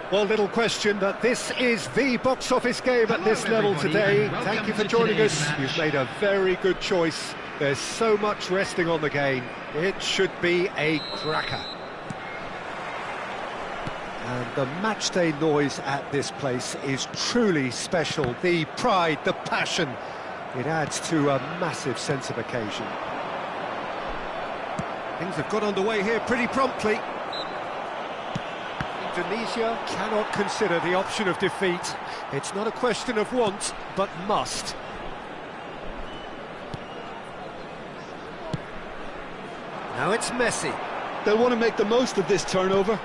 Well, little question that this is the box office game at this level today. Thank you for joining us. You've made a very good choice. There's so much resting on the game. It should be a cracker. And the matchday noise at this place is truly special. The pride, the passion, it adds to a massive sense of occasion. Things have got underway here pretty promptly. Indonesia cannot consider the option of defeat. It's not a question of want, but must. Now it's Messi. They'll want to make the most of this turnover.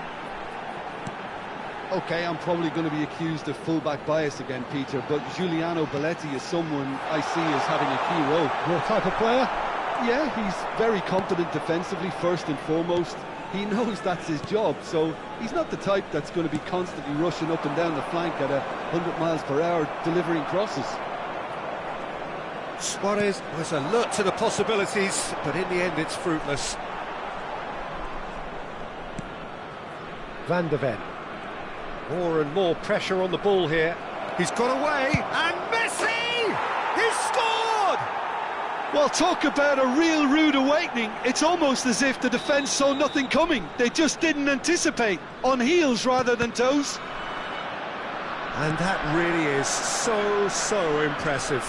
OK, I'm probably going to be accused of fullback bias again, Peter, but Giuliano Belletti is someone I see as having a key role. Your type of player? Yeah, he's very confident defensively, first and foremost. He knows that's his job, so he's not the type that's going to be constantly rushing up and down the flank at 100 miles per hour, delivering crosses. Suarez was alert to the possibilities, but in the end it's fruitless. Van de Ven. More and more pressure on the ball here. He's got away, and Messi! He's scored! Well, talk about a real rude awakening. It's almost as if the defence saw nothing coming. They just didn't anticipate, on heels rather than toes. And that really is so impressive.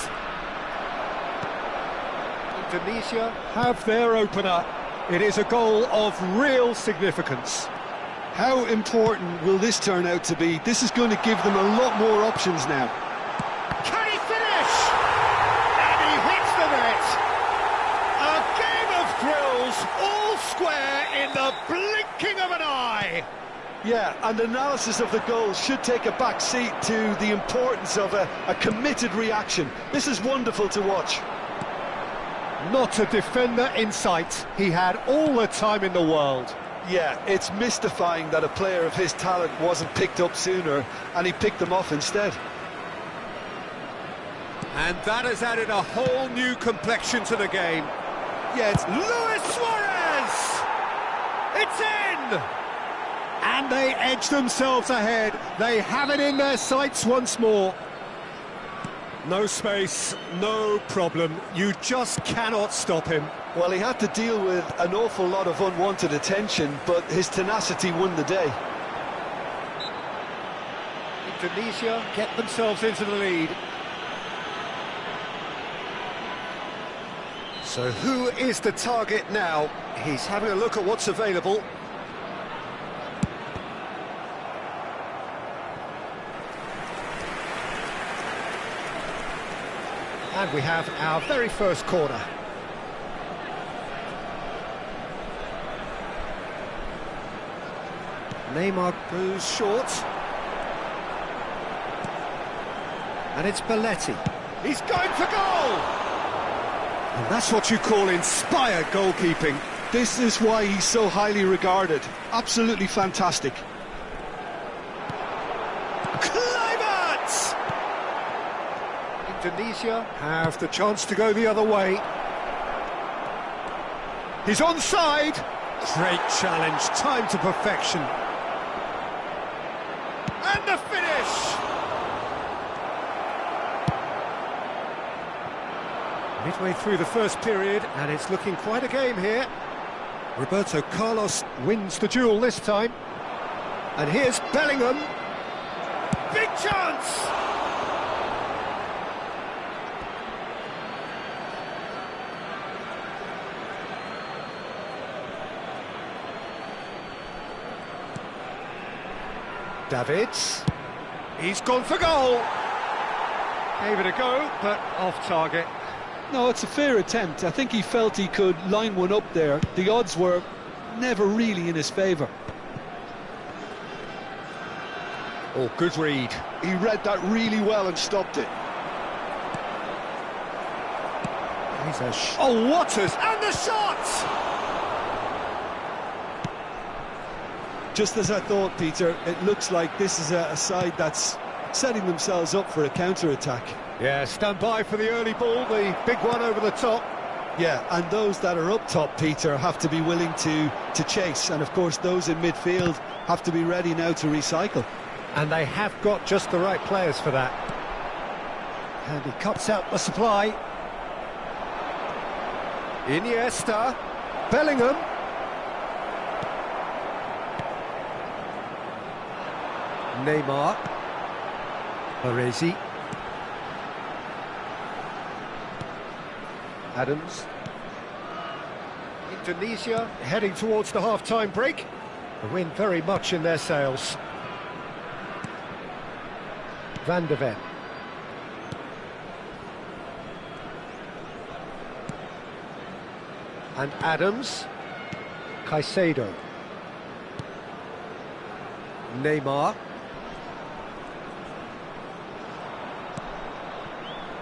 Indonesia have their opener. It is a goal of real significance. How important will this turn out to be? This is going to give them a lot more options now. Can he finish? And he hits the net. A game of thrills, all square in the blinking of an eye. Yeah, and analysis of the goal should take a back seat to the importance of a committed reaction. This is wonderful to watch. Not a defender in sight. He had all the time in the world. Yeah, it's mystifying that a player of his talent wasn't picked up sooner, and he picked them off instead. And that has added a whole new complexion to the game. Yeah, it's Luis Suarez! It's in! And they edge themselves ahead. They have it in their sights once more. No space, no problem. You just cannot stop him. Well, he had to deal with an awful lot of unwanted attention, but his tenacity won the day. Indonesia get themselves into the lead. So who is the target now? He's having a look at what's available. And we have our very first corner. Neymar goes short. And it's Belletti. He's going for goal! And that's what you call inspired goalkeeping. This is why he's so highly regarded. Absolutely fantastic. Indonesia have the chance to go the other way. He's onside. Great challenge, time to perfection. And the finish! Midway through the first period, and it's looking quite a game here. Roberto Carlos wins the duel this time. And here's Bellingham. Big chance! Davids, he's gone for goal. Gave it a go, but off target. No, it's a fair attempt. I think he felt he could line one up there. The odds were never really in his favour. Oh, good read. He read that really well and stopped it. He's a oh, Waters, and the shot! Just as I thought, Peter, it looks like this is a side that's setting themselves up for a counter-attack. Yeah, stand by for the early ball, the big one over the top. Yeah, and those that are up top, Peter, have to be willing to chase. And, of course, those in midfield have to be ready now to recycle. And they have got just the right players for that. And he cuts out the supply. Iniesta, Bellingham. Neymar. Baresi. Adams. Indonesia heading towards the half-time break. The wind very much in their sails. Van de Ven. And Adams. Caicedo. Neymar.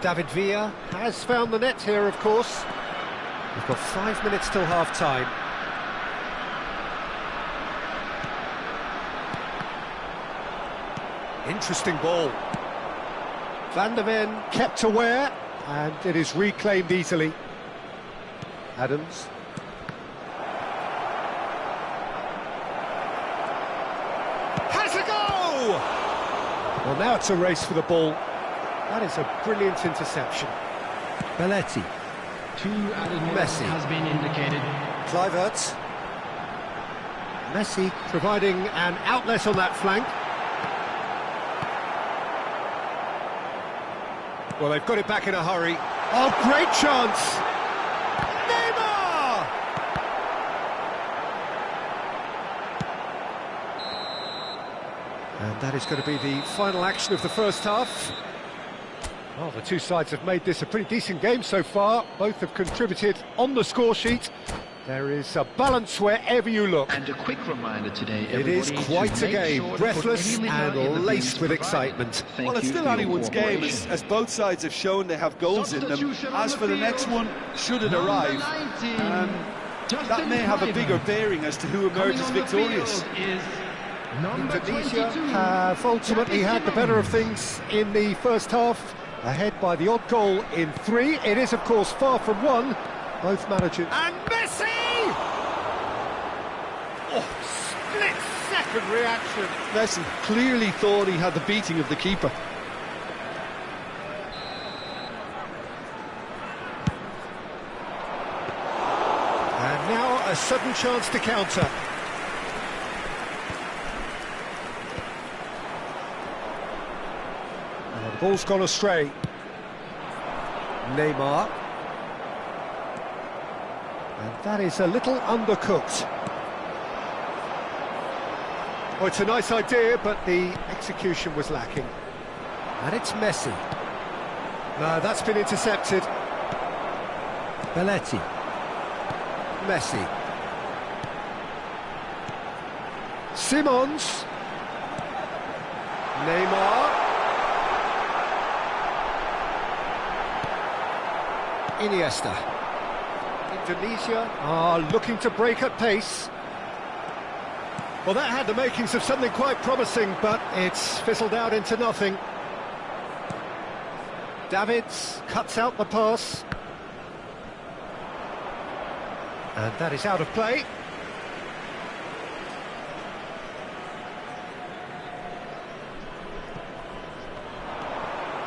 David Villa has found the net here, of course. We've got 5 minutes till half-time. Interesting ball. Van de Ven kept aware, and it is reclaimed easily. Adams. Has a go! Well, now it's a race for the ball. That is a brilliant interception. Belletti. Two added Messi has been indicated. Kluivert. Messi providing an outlet on that flank. Well, they've got it back in a hurry. Oh, great chance! Neymar! And that is going to be the final action of the first half. Well, the two sides have made this a pretty decent game so far. Both have contributed on the score sheet. There is a balance wherever you look. And a quick reminder today, It is quite a game, breathless and laced with excitement. Well, it's still anyone's game, as both sides have shown they have goals in them. As for the next one, should it arrive, that may have a bigger bearing as to who emerges victorious. Indonesia Have ultimately had the better of things in the first half, ahead by the odd goal in 3. It is, of course, far from 1. Both managers. And Messi! Oh, split-second reaction. Messi clearly thought he had the beating of the keeper. And now a sudden chance to counter. And the ball's gone astray. Neymar. And that is a little undercooked. Oh, it's a nice idea, but the execution was lacking. And it's Messi. No, that's been intercepted. Belletti. Messi. Simons. Neymar. Iniesta. Indonesia are looking to break at pace. Well, that had the makings of something quite promising, but it's fizzled out into nothing. Davids cuts out the pass. And that is out of play.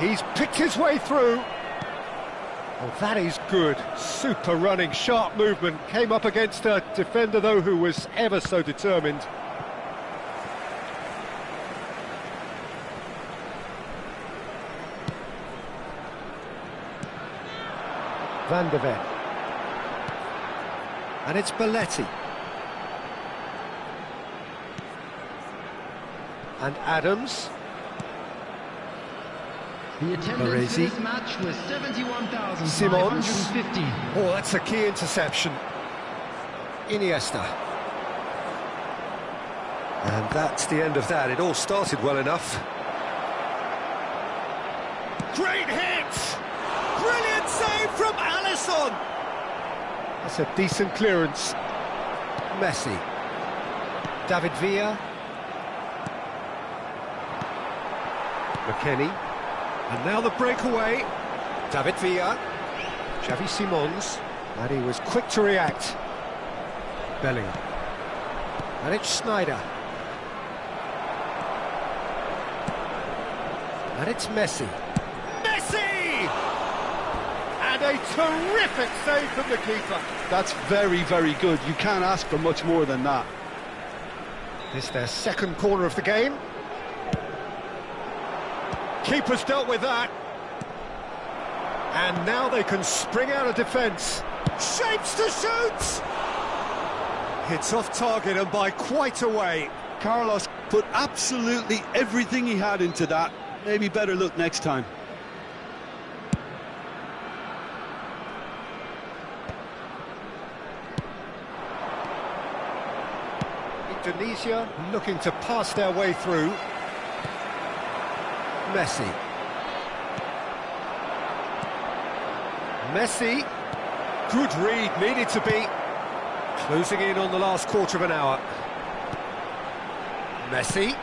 He's picked his way through. Oh, that is good. Super running, sharp movement. Came up against a defender, though, who was ever so determined. Van de Ven. And it's Belletti. And Adams. The attendance for Baresi. this match was 71,550. Simons. Oh, that's a key interception. Iniesta. And that's the end of that. It all started well enough. Great hit! Brilliant save from Alisson! That's a decent clearance. Messi. David Villa. McKennie. And now the breakaway. David Villa. Xavi Simons. And he was quick to react. Bellingham. And it's Sneijder. And it's Messi. Messi! And a terrific save from the keeper. That's very, very good. You can't ask for much more than that. This their second corner of the game. Keeper's dealt with that. And now they can spring out of defence. Shapes to shoot! Hits off target and by quite a way. Carlos put absolutely everything he had into that. Maybe better look next time. Indonesia looking to pass their way through. Messi. Messi. Good read, needed to be. Closing in on the last quarter of an hour. Messi.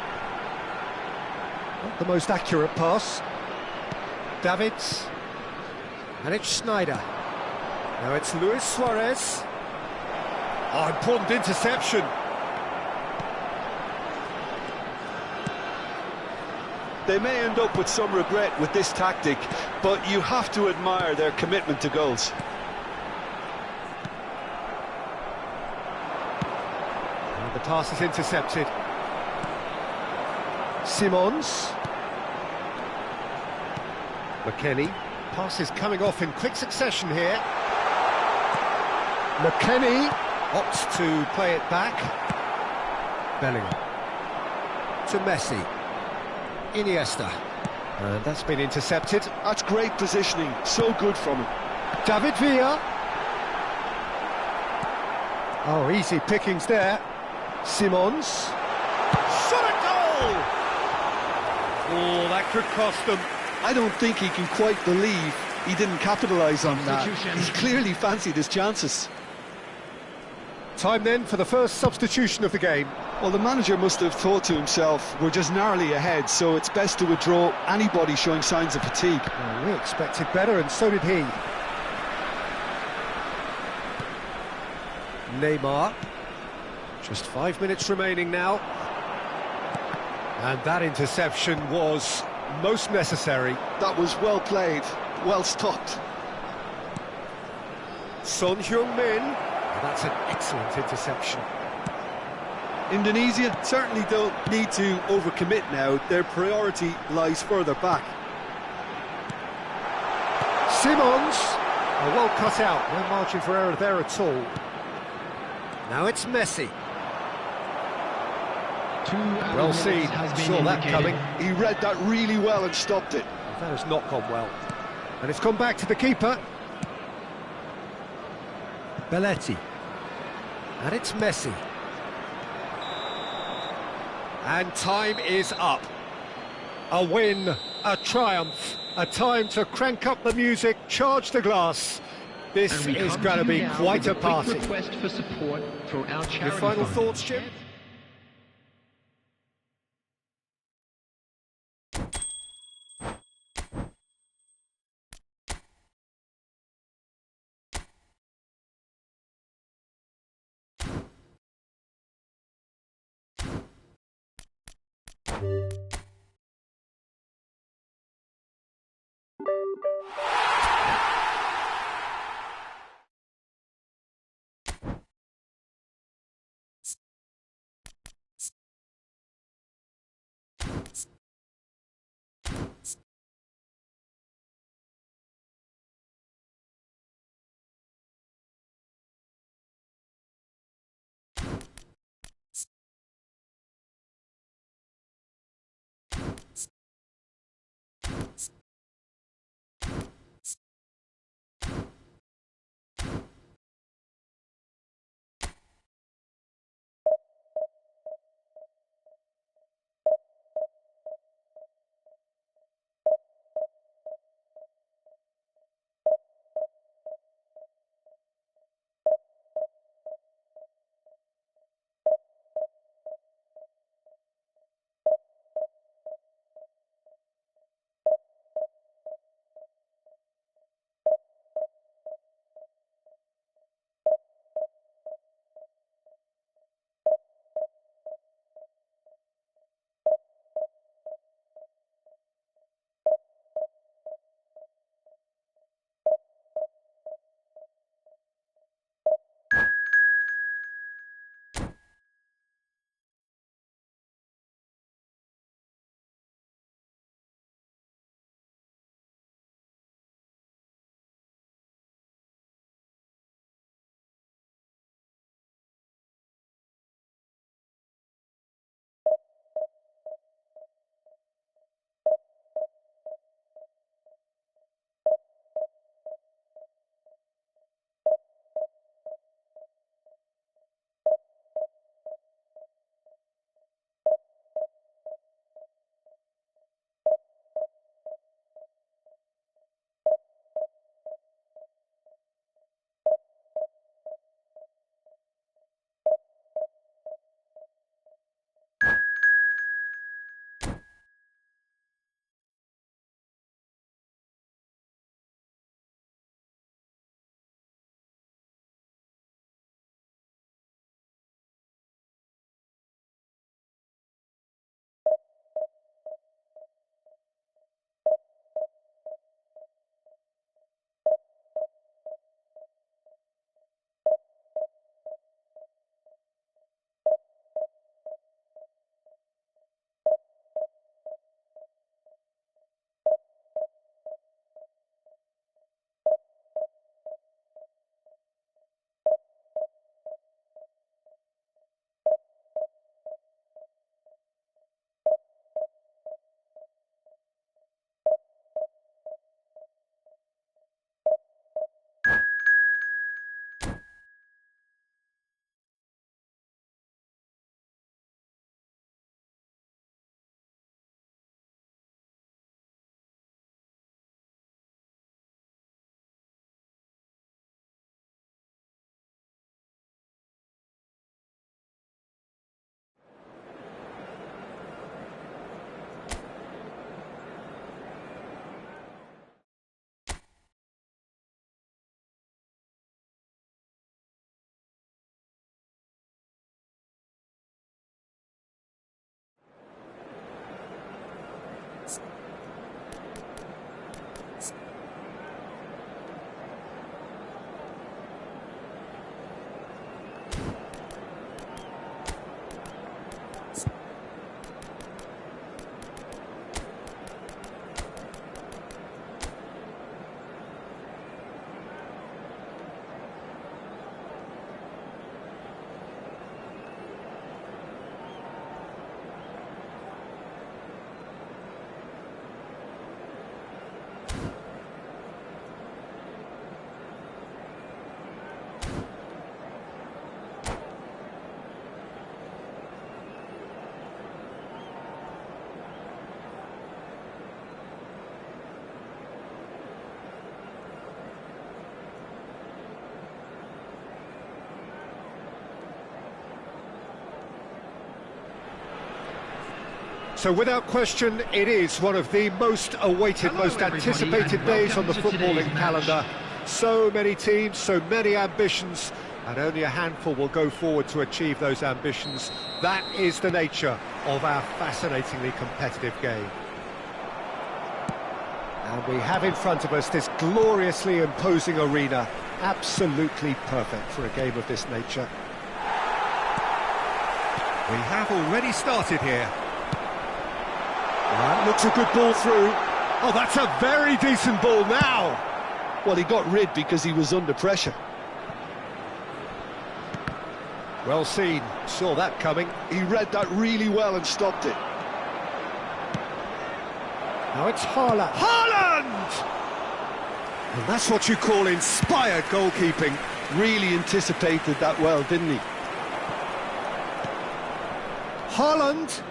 Not the most accurate pass. Davids. And it's Schneider. Now it's Luis Suarez. Oh, important interception. They may end up with some regret with this tactic, but you have to admire their commitment to goals. And the pass is intercepted. Simons. McKennie. Pass is coming off in quick succession here. McKennie opts to play it back. Bellingham. To Messi. Iniesta. And that's been intercepted. That's great positioning, so good from him. David Villa. Oh, easy pickings there. Simons. Shot at goal! Oh, that could cost them. I don't think he can quite believe he didn't capitalise on that. He's clearly fancied his chances. Time then for the first substitution of the game. Well, the manager must have thought to himself, we're just narrowly ahead, so it's best to withdraw anybody showing signs of fatigue. Well, we expected better, and so did he. Neymar. Just 5 minutes remaining now. And that interception was most necessary. That was well played, well stopped. Son Heung-min. That's an excellent interception. Indonesia certainly don't need to overcommit now. Their priority lies further back. Simons. Oh, well cut out. No margin for error there at all. Now it's Messi. Well seen. Saw that coming. He read that really well and stopped it. That has not gone well. And it's gone back to the keeper. Belletti. And it's Messi. And time is up. A win, a triumph, a time to crank up the music, charge the glass. This is going to be quite a party. Request for support for our charity Your final fund. thoughts, Jim? So without question, it is one of the most awaited, Hello, most everybody, anticipated and days on welcome the to footballing today's match. calendar. So many teams, so many ambitions, and only a handful will go forward to achieve those ambitions. That is the nature of our fascinatingly competitive game. And we have in front of us this gloriously imposing arena, absolutely perfect for a game of this nature. We have already started here. That looks a good ball through. Oh, that's a very decent ball now. Well, he got rid because he was under pressure. Well seen, saw that coming. He read that really well and stopped it. Now it's Haaland. Haaland! And that's what you call inspired goalkeeping. Really anticipated that well, didn't he? Haaland.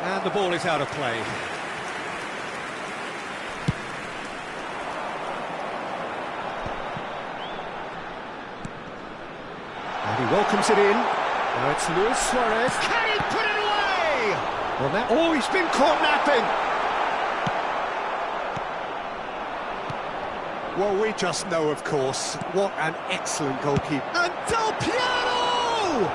And the ball is out of play. And he welcomes it in. Now it's Luis Suarez. Can he put it away? Well, now, oh, he's been caught napping. Well, we just know, of course, what an excellent goalkeeper. And Del Piero!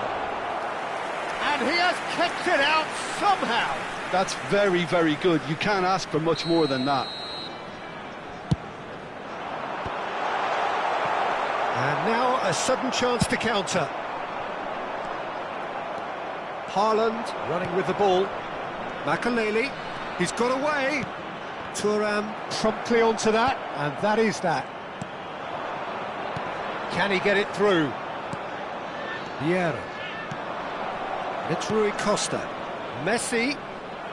And he has kicked it out somehow. That's very, very good. You can't ask for much more than that. And now a sudden chance to counter. Haaland running with the ball. Makaleli, he's got away. Thuram promptly onto that, and that is that. Can he get it through? Vieira. It's Rui Costa. Messi.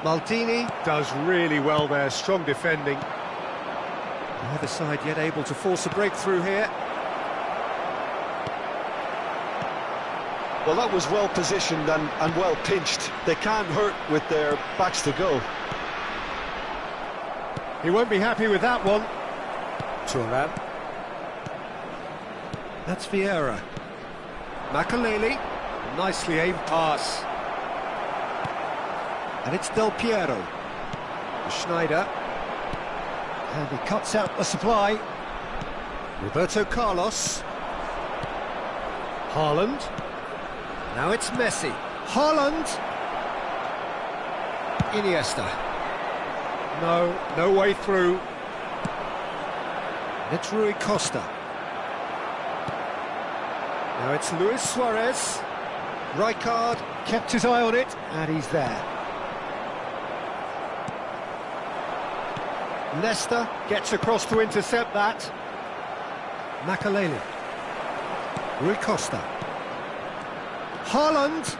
Maldini does really well there, strong defending. Neither side yet able to force a breakthrough here. Well, that was well positioned and well pinched. They can't hurt with their backs to go. He won't be happy with that one. Thuram. That's Vieira. Makaleli. Nicely aimed pass. And it's Del Piero. Schneider. And he cuts out the supply. Roberto Carlos. Haaland. Now it's Messi. Haaland. Iniesta. No way through. It's Rui Costa. Now it's Luis Suarez. Rijkaard kept his eye on it, and he's there. Nesta gets across to intercept that. Makaleli. Rui Costa. Haaland.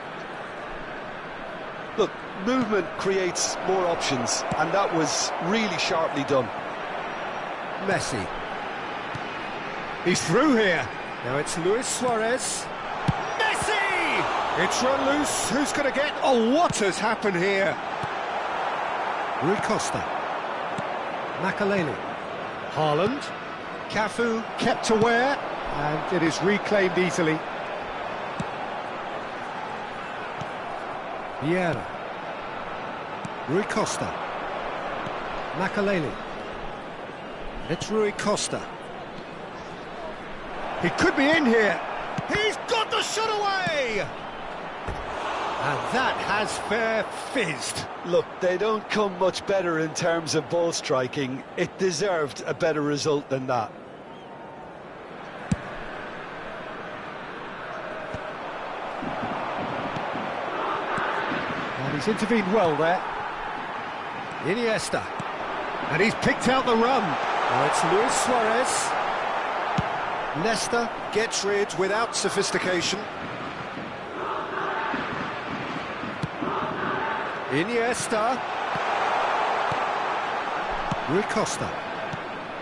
Look, movement creates more options, and that was really sharply done. Messi. He's through here. Now it's Luis Suarez. Messi! It's run loose. Who's going to get... Oh, what has happened here? Rui Costa. Makaleli. Haaland. Cafu kept aware, and it is reclaimed easily. Vieira. Rui Costa. Makaleli. It's Rui Costa. He could be in here. He's got the shot away! And that has fair fizzed. Look, they don't come much better in terms of ball striking. It deserved a better result than that. And he's intervened well there. Iniesta. And he's picked out the run. Now it's Luis Suarez. Nesta gets rid without sophistication. Iniesta. Rui Costa.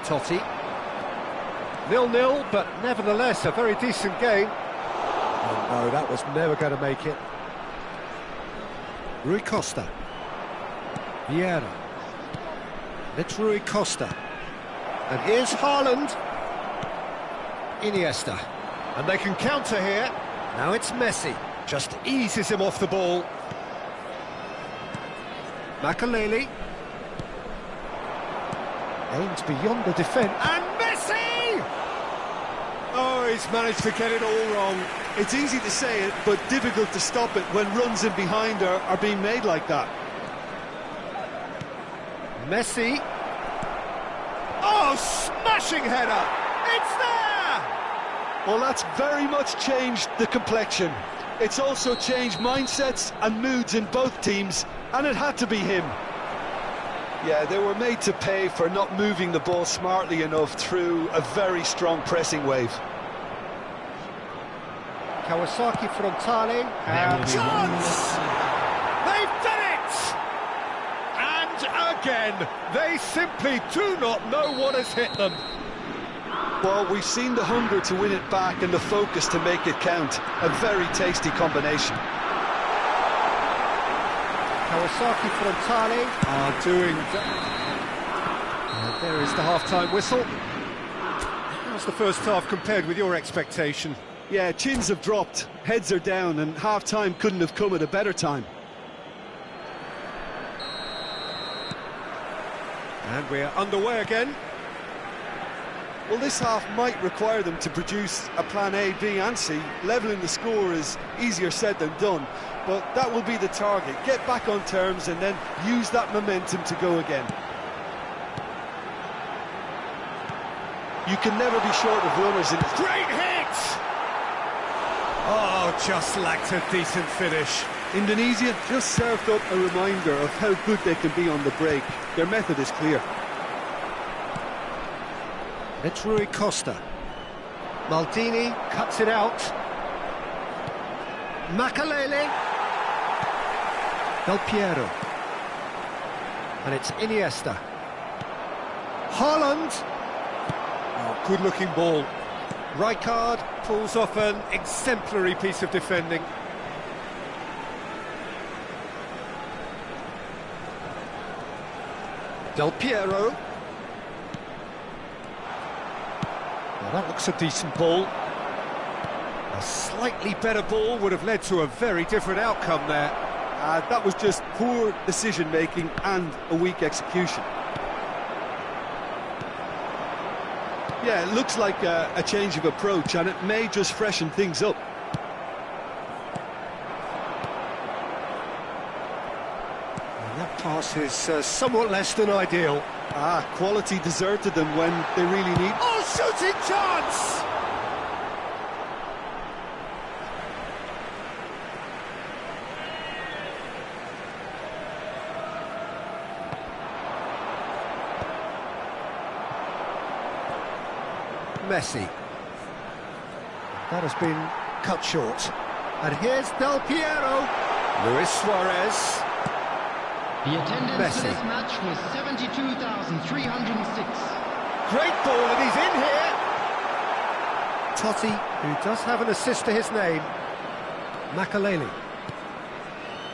Totti. 0-0, but nevertheless a very decent game. Oh no, that was never going to make it. Rui Costa. Vieira. It's Rui Costa. And here's Haaland. Iniesta. And they can counter here. Now it's Messi. Just eases him off the ball. Makaleli. Aims beyond the defence. And Messi! Oh, he's managed to get it all wrong. It's easy to say it, but difficult to stop it when runs in behind are being made like that. Messi. Oh, smashing header! It's there! Well, that's very much changed the complexion. It's also changed mindsets and moods in both teams, and it had to be him. Yeah, they were made to pay for not moving the ball smartly enough through a very strong pressing wave. Kawasaki frontale. Chance! They've done it! And again, they simply do not know what has hit them. Well, we've seen the hunger to win it back and the focus to make it count. A very tasty combination. Kawasaki frontale are doing... And there is the half-time whistle. How's the first half compared with your expectation? Yeah, chins have dropped, heads are down, and half-time couldn't have come at a better time. And we're underway again. Well, this half might require them to produce a plan A, B and C. Levelling the score is easier said than done, but that will be the target. Get back on terms and then use that momentum to go again. You can never be short of runners in... Great hit! Oh, just lacked a decent finish. Indonesia just served up a reminder of how good they can be on the break. Their method is clear. It's Rui Costa. Maldini cuts it out. Makaleli. Del Piero. And it's Iniesta. Haaland. Oh, good-looking ball. Rijkaard pulls off an exemplary piece of defending. Del Piero. Well, that looks a decent ball. A slightly better ball would have led to a very different outcome there. That was just poor decision-making and a weak execution. Yeah, it looks like a change of approach, and it may just freshen things up. And that pass is somewhat less than ideal. Quality deserted them when they really need... Oh, shooting chance! Messi. That has been cut short. And here's Del Piero. Luis Suarez. The attendance Messi. for this match was 72,306. Great ball, and he's in here. Totti, who does have an assist to his name. Makaleli.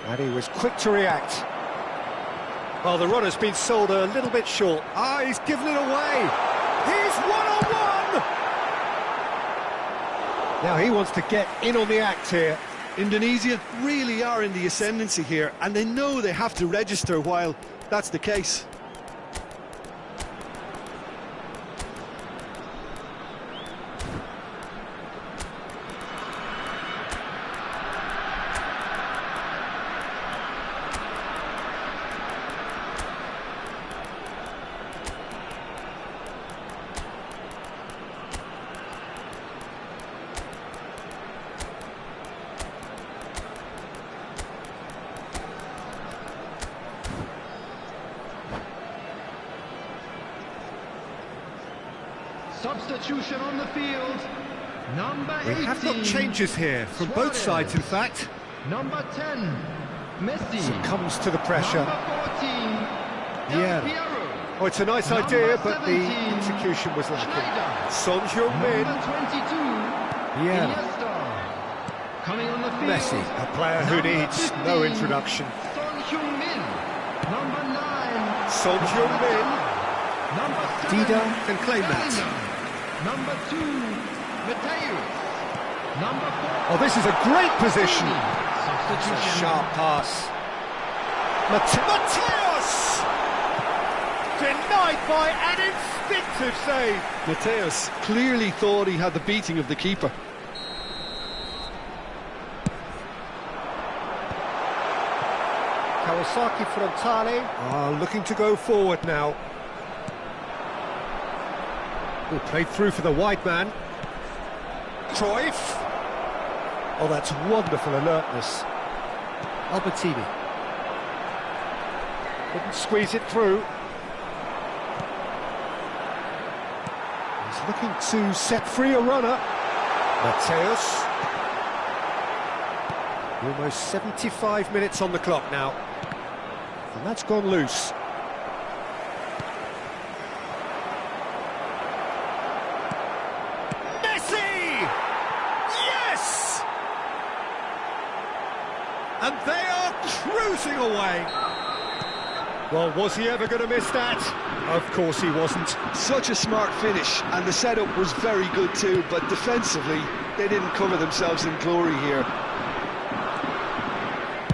And he was quick to react. Well, the runner's been sold a little bit short. He's given it away. He's one-on-one. Now he wants to get in on the act here. Indonesia really are in the ascendancy here, and they know they have to register while that's the case. Substitution on the field. Number 18. We have got changes here from both sides, in fact. Number 10, Messi. Succumbs to the pressure. Number 14, Del Yeah. Piero. Oh, it's a nice Number idea, but the 17, execution was lacking. Schneider. Son Heung-min. Number 22, Yeah. Iniesta. Coming on the field. Messi, a player who Number needs 15, no introduction. Son Heung-min. Number 9, Son Heung-min. Number 7, Dida can claim that. Bellingham. Number 2, Mateus. Number 4. Oh, this is a great position. Substitution. Sharp pass. Mateus! Denied by an instinctive save. Mateus clearly thought he had the beating of the keeper. Kawasaki Frontale looking to go forward now. Oh, played through for the wide man. Cruyff. Oh, that's wonderful alertness. Albertini. Couldn't squeeze it through. He's looking to set free a runner. Mateus. Almost 75 minutes on the clock now. And that's gone loose. Messi! Yes! And they are cruising away. Well, was he ever going to miss that? Of course he wasn't. Such a smart finish, and the setup was very good too, but defensively, they didn't cover themselves in glory here.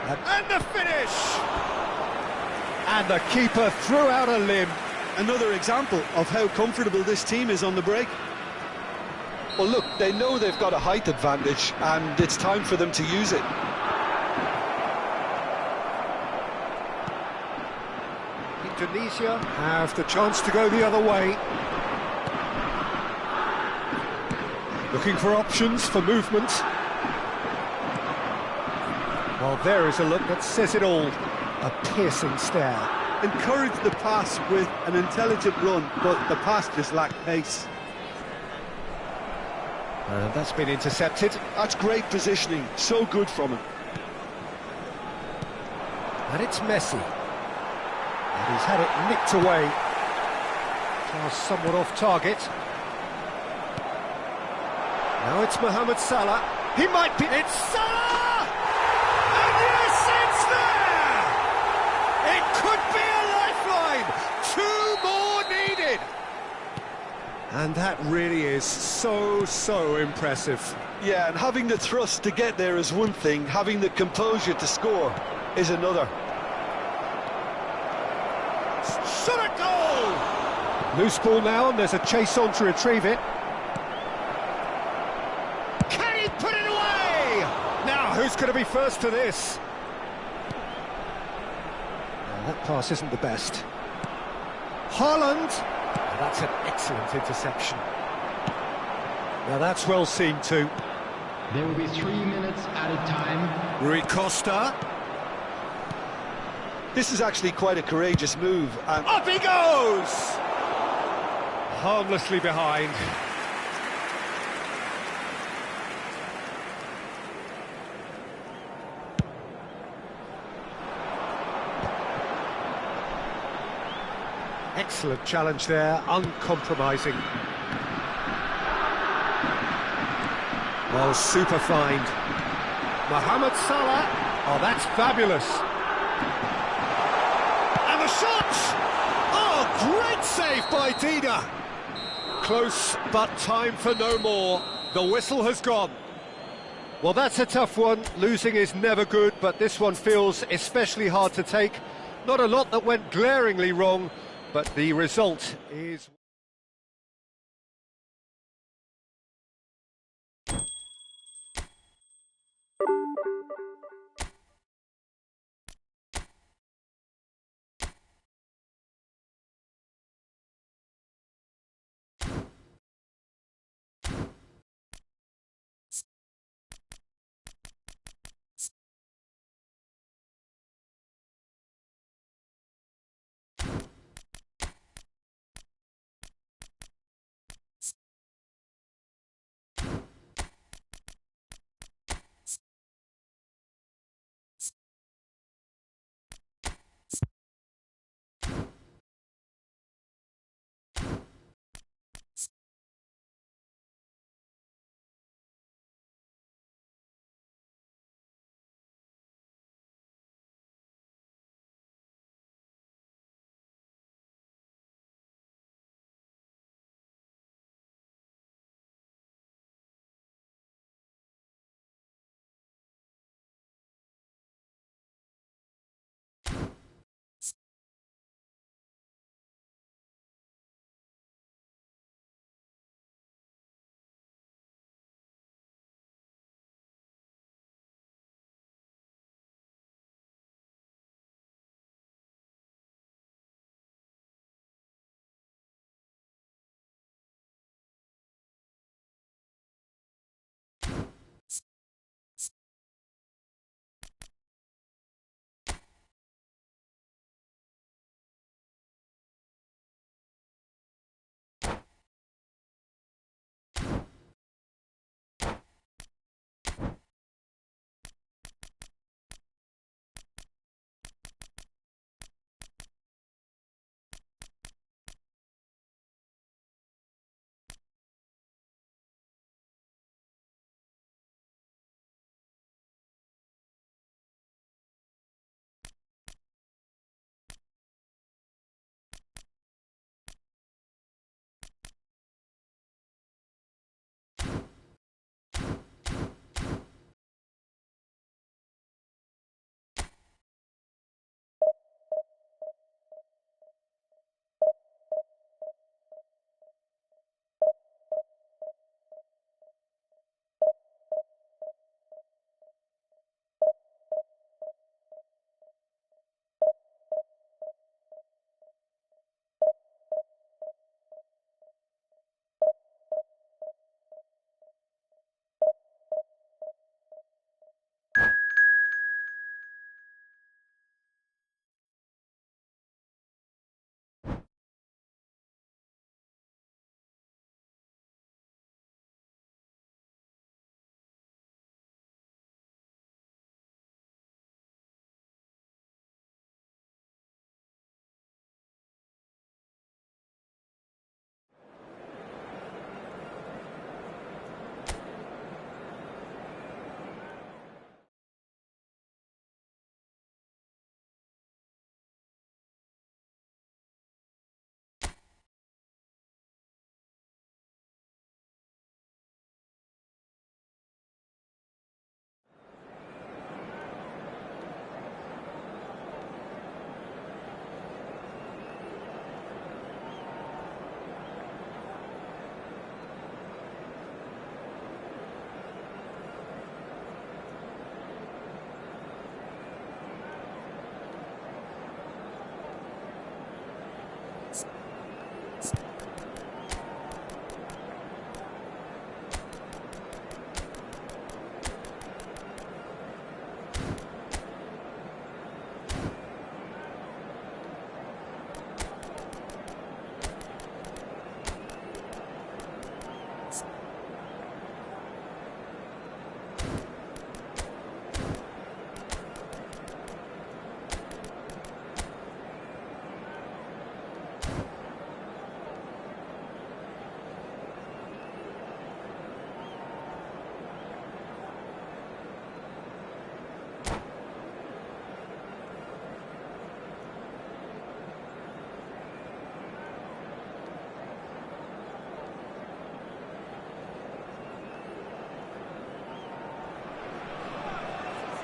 And the finish! And the keeper threw out a limb. Another example of how comfortable this team is on the break. Well, look, they know they've got a height advantage, and it's time for them to use it. Indonesia have the chance to go the other way. Looking for options for movement. Well, there is a look that says it all. A piercing stare. Encourage the pass with an intelligent run, but the pass just lacked pace. And that's been intercepted. That's great positioning, so good from him. And it's Messi. And he's had it nicked away. Pass somewhat off target. Now it's Mohamed Salah. He might be... It's Salah! And yes, it's there! It could be a lifeline! 2 more needed! And that really is so impressive. Yeah, and having the thrust to get there is one thing, having the composure to score is another. Shot a goal! Loose ball now, and there's a chase on to retrieve it. Can he put it away? Now, who's going to be first to this? That pass isn't the best. Haaland! That's an excellent interception. Now that's well seen too. There will be 3 minutes added time. Rui Costa. This is actually quite a courageous move, and Up he goes! Harmlessly behind. Excellent challenge there, uncompromising. Well, super find. Mohamed Salah. Oh, that's fabulous. And the shot! Oh, great save by Dida. Close, but time for no more. The whistle has gone. Well, that's a tough one. Losing is never good, but this one feels especially hard to take. Not a lot that went glaringly wrong, but the result is...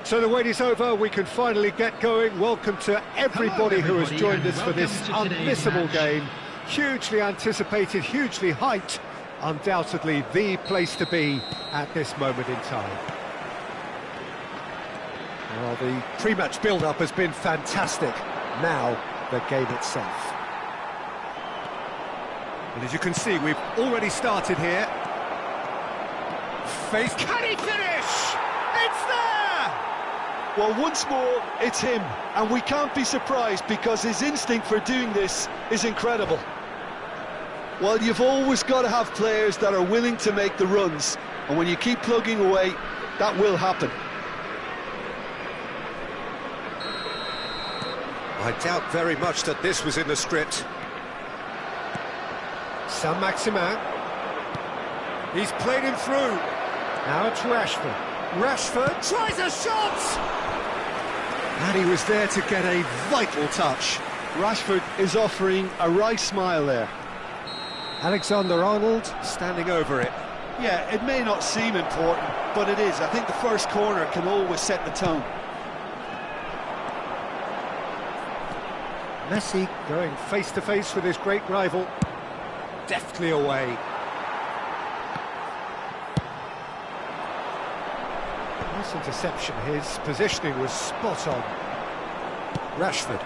So the wait is over, we can finally get going. Welcome to everybody who has joined us for this unmissable game. Hugely anticipated, hugely hyped. Undoubtedly the place to be at this moment in time. Well, the pre-match build-up has been fantastic. Now, the game itself. And as you can see, we've already started here. Can he finish? It's there! Well, once more, it's him. And we can't be surprised because his instinct for doing this is incredible. Well, you've always got to have players that are willing to make the runs. And when you keep plugging away, that will happen. I doubt very much that this was in the script. Saint-Maximin. He's played him through. Now it's Rashford. Rashford tries a shot! And he was there to get a vital touch. Rashford is offering a wry smile there. Alexander-Arnold standing over it. Yeah, it may not seem important, but it is. I think the first corner can always set the tone. Messi going face-to-face with his great rival. Deftly away. Nice interception. His positioning was spot on. Rashford.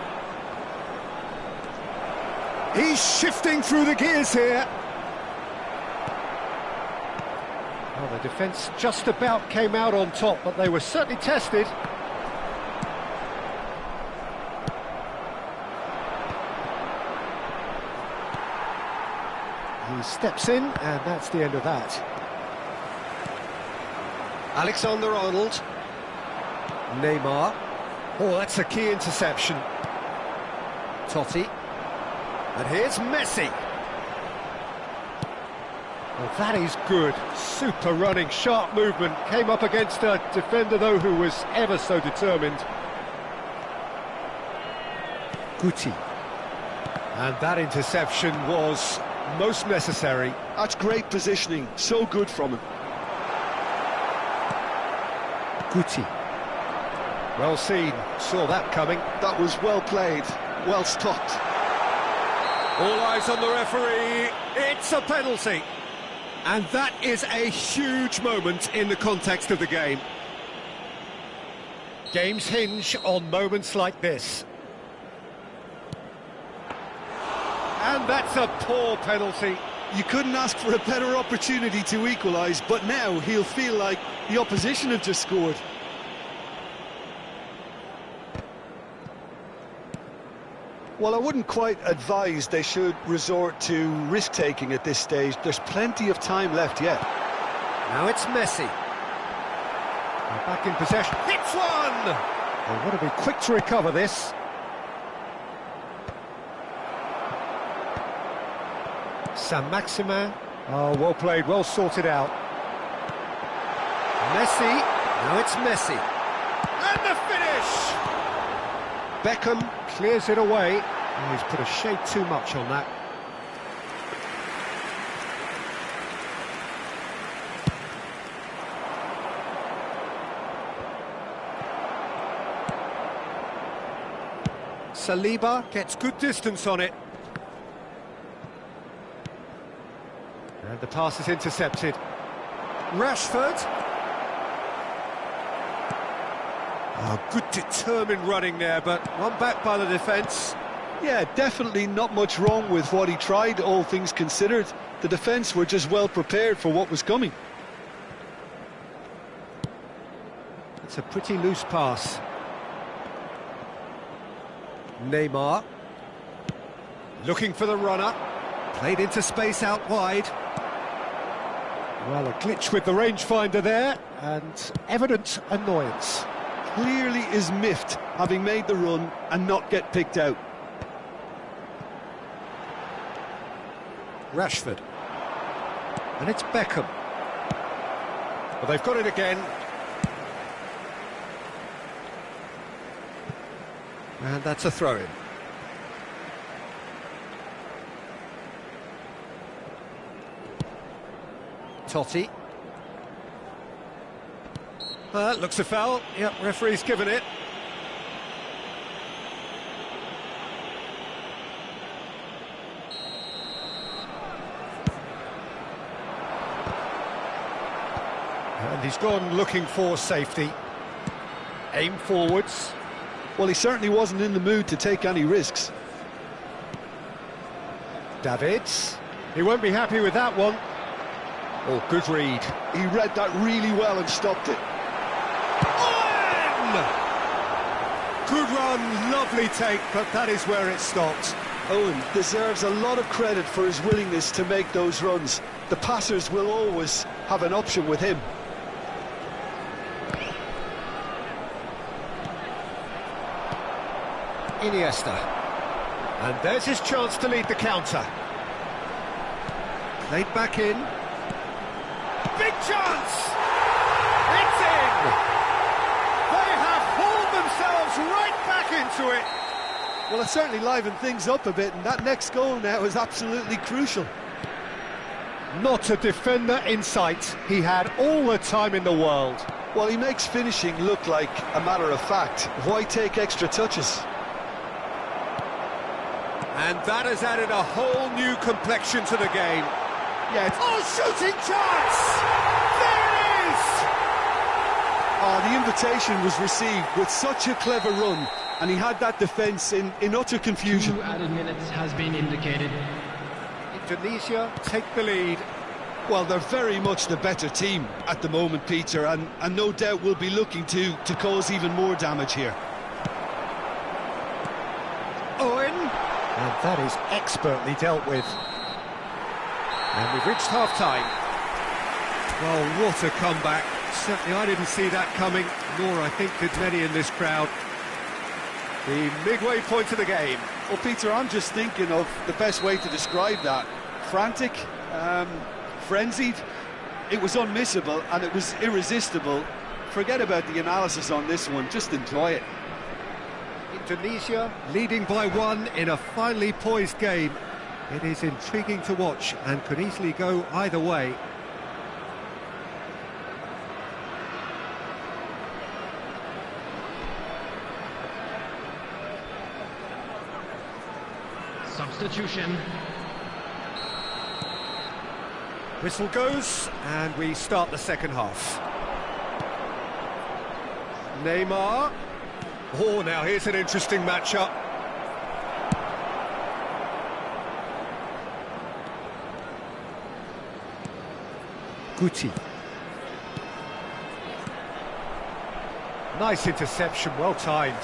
He's shifting through the gears here. Well, the defence just about came out on top, but they were certainly tested. He steps in, and that's the end of that. Alexander-Arnold. Neymar. Oh, that's a key interception. Totti. And here's Messi. Well, that is good. Super running, sharp movement. Came up against a defender, though, who was ever so determined. Guti. And that interception was most necessary. That's great positioning, so good from him. Guti. Well seen, saw that coming. That was well played, well stopped. All eyes on the referee, it's a penalty. And that is a huge moment in the context of the game. Games hinge on moments like this. And that's a poor penalty. You couldn't ask for a better opportunity to equalise, but now he'll feel like the opposition have just scored. Well, I wouldn't quite advise they should resort to risk-taking at this stage. There's plenty of time left yet. Now it's Messi. And back in possession. Hits one! They've got to be quick to recover this. Saint-Maximin. Oh, well played, well sorted out. Messi. Now it's Messi. And the finish! Beckham clears it away. Oh, he's put a shade too much on that. Saliba gets good distance on it. And the pass is intercepted. Rashford. Oh, good determined running there, but one back by the defence. Yeah, definitely not much wrong with what he tried, all things considered. The defence were just well prepared for what was coming. It's a pretty loose pass. Neymar. Looking for the runner. Played into space out wide. Well, a glitch with the rangefinder there, and evident annoyance. Clearly is miffed, having made the run and not get picked out. Rashford. And it's Beckham. Well, they've got it again. And that's a throw-in. Totti. Looks a foul. Yep, referee's given it. And he's gone looking for safety. Aim forwards. Well, he certainly wasn't in the mood to take any risks. Davids. He won't be happy with that one. Oh, good read. He read that really well and stopped it. Owen! Good run, lovely take, but that is where it stopped. Owen deserves a lot of credit for his willingness to make those runs. The passers will always have an option with him. Iniesta. And there's his chance to lead the counter. Played back in. Big chance! It's in! They have hauled themselves right back into it. Well, it certainly livened things up a bit, and that next goal now is absolutely crucial. Not a defender in sight. He had all the time in the world. Well, he makes finishing look like a matter of fact. Why take extra touches? And that has added a whole new complexion to the game. Yeah, shooting chance! There it is! Oh, the invitation was received with such a clever run, and he had that defence in utter confusion. 2 added minutes has been indicated. Indonesia take the lead. Well, they're very much the better team at the moment, Peter, and no doubt will be looking to cause even more damage here. Owen. And that is expertly dealt with. And we've reached half-time. Well, what a comeback. Certainly I didn't see that coming, nor I think did many in this crowd. The midway point of the game. Well, Peter, I'm just thinking of the best way to describe that. Frantic, frenzied. It was unmissable and it was irresistible. Forget about the analysis on this one, just enjoy it. Indonesia leading by 1 in a finely poised game. It is intriguing to watch and could easily go either way. Substitution. Whistle goes and we start the second half. Neymar. Oh, now here's an interesting matchup. Guti. Nice interception, well timed.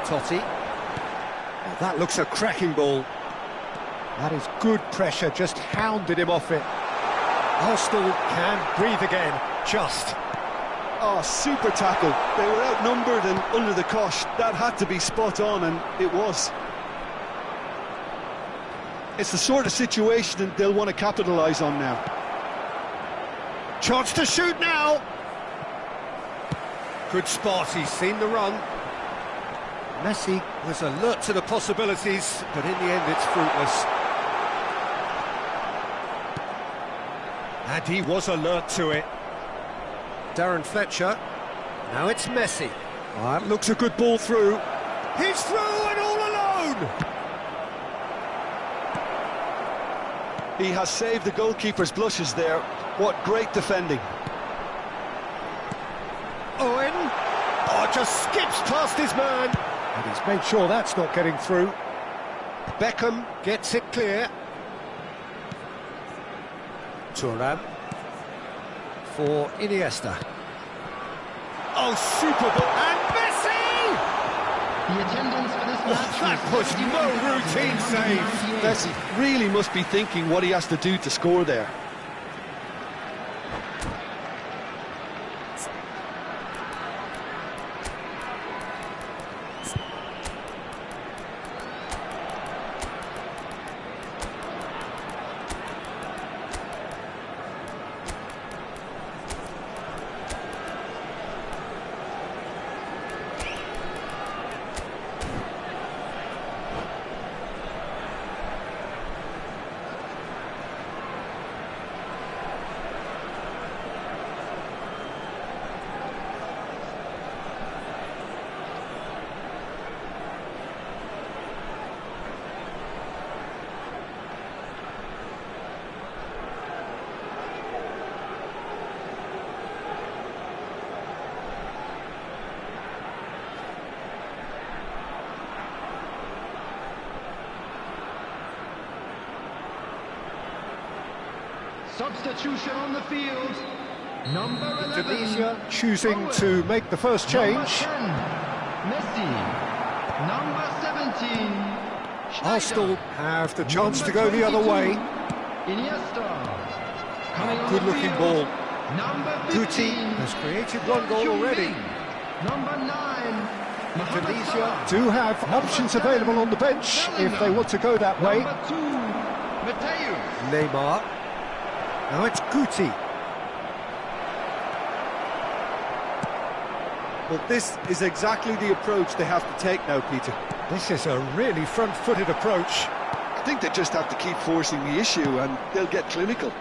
Totti. Oh, that looks a cracking ball. That is good pressure, just hounded him off it. Arsenal can breathe again, just. Oh, super tackle. They were outnumbered and under the cosh. That had to be spot on, and it was. It's the sort of situation that they'll want to capitalise on now. Chance to shoot now. Good spot, he's seen the run. Messi was alert to the possibilities, but in the end it's fruitless. And he was alert to it. Darren Fletcher. Now it's Messi. Oh, that looks a good ball through. He's through and all alone! He has saved the goalkeeper's blushes there. What great defending. Owen. Oh, just skips past his man. And he's made sure that's not getting through. Beckham gets it clear. Thuram for Iniesta. Oh, super ball. And Messi! The attendance for this match That was no routine save. Messi really must be thinking what he has to do to score there. Substitution on the field. Number 11. Tunisia choosing to make the first change. Number 10, Messi. Number 17, Schneider. Arsenal have the chance Number to go the other 22, way. Iniesta. Coming on Good the looking field. ball. Number Guti 15, has created one goal already. Number 9, Mohamed Tunisia Salah. do have options available on the bench if they want to go that way. Number 2, Mateo. Neymar. Now it's Guti. Well, this is exactly the approach they have to take now, Peter. This is a really front-footed approach. I think they just have to keep forcing the issue and they'll get clinical.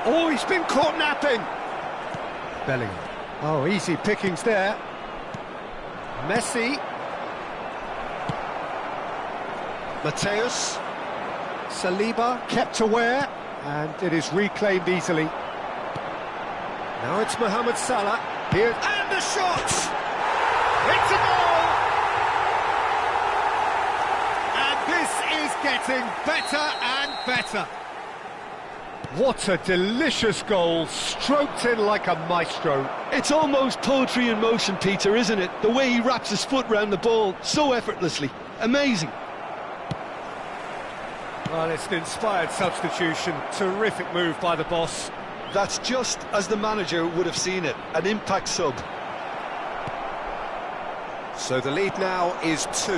Oh, he's been caught napping. Bellingham. Oh, easy pickings there. Messi. Mateus. Saliba kept aware, and it is reclaimed easily. Now it's Mohamed Salah. Here, and the shot! It's a goal! And this is getting better and better. What a delicious goal, stroked in like a maestro. It's almost poetry in motion, Peter, isn't it? The way he wraps his foot round the ball so effortlessly. Amazing. Well, it's an inspired substitution. Terrific move by the boss. That's just as the manager would have seen it, an impact sub. So the lead now is 2.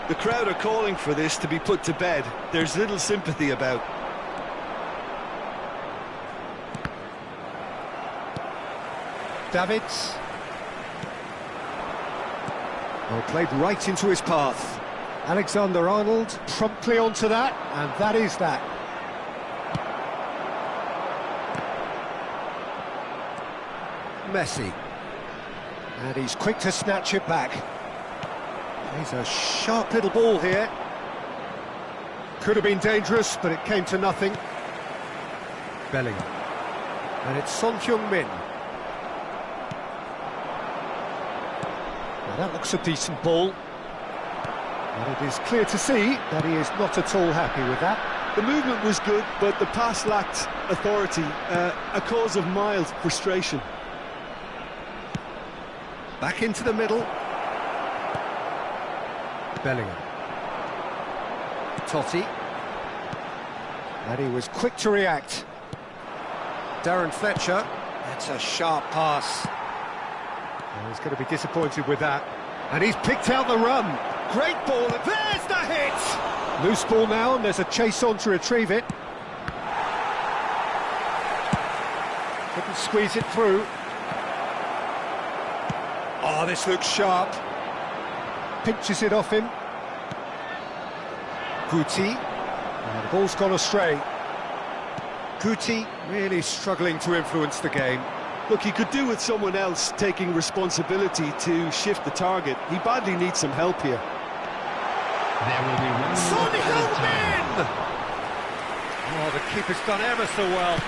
The crowd are calling for this to be put to bed. There's little sympathy about. Davids. Well, played right into his path. Alexander-Arnold promptly onto that, and that is that. Messi. And he's quick to snatch it back. He's a sharp little ball here. Could have been dangerous, but it came to nothing. Bellingham. And it's Son Heung-min. Now that looks a decent ball. But it is clear to see that he is not at all happy with that. The movement was good, but the pass lacked authority, a cause of mild frustration. Back into the middle. Bellingham. Totti. And he was quick to react. Darren Fletcher. That's a sharp pass. Oh, he's going to be disappointed with that. And he's picked out the run. Great ball, and there's the hit! Loose ball now, and there's a chase on to retrieve it. Couldn't squeeze it through. Oh, this looks sharp. Pinches it off him. Guti. And the ball's gone astray. Guti really struggling to influence the game. Look, he could do with someone else taking responsibility to shift the target. He badly needs some help here. There will be one Son more added Heung-min! time. Oh, the keeper's done ever so well.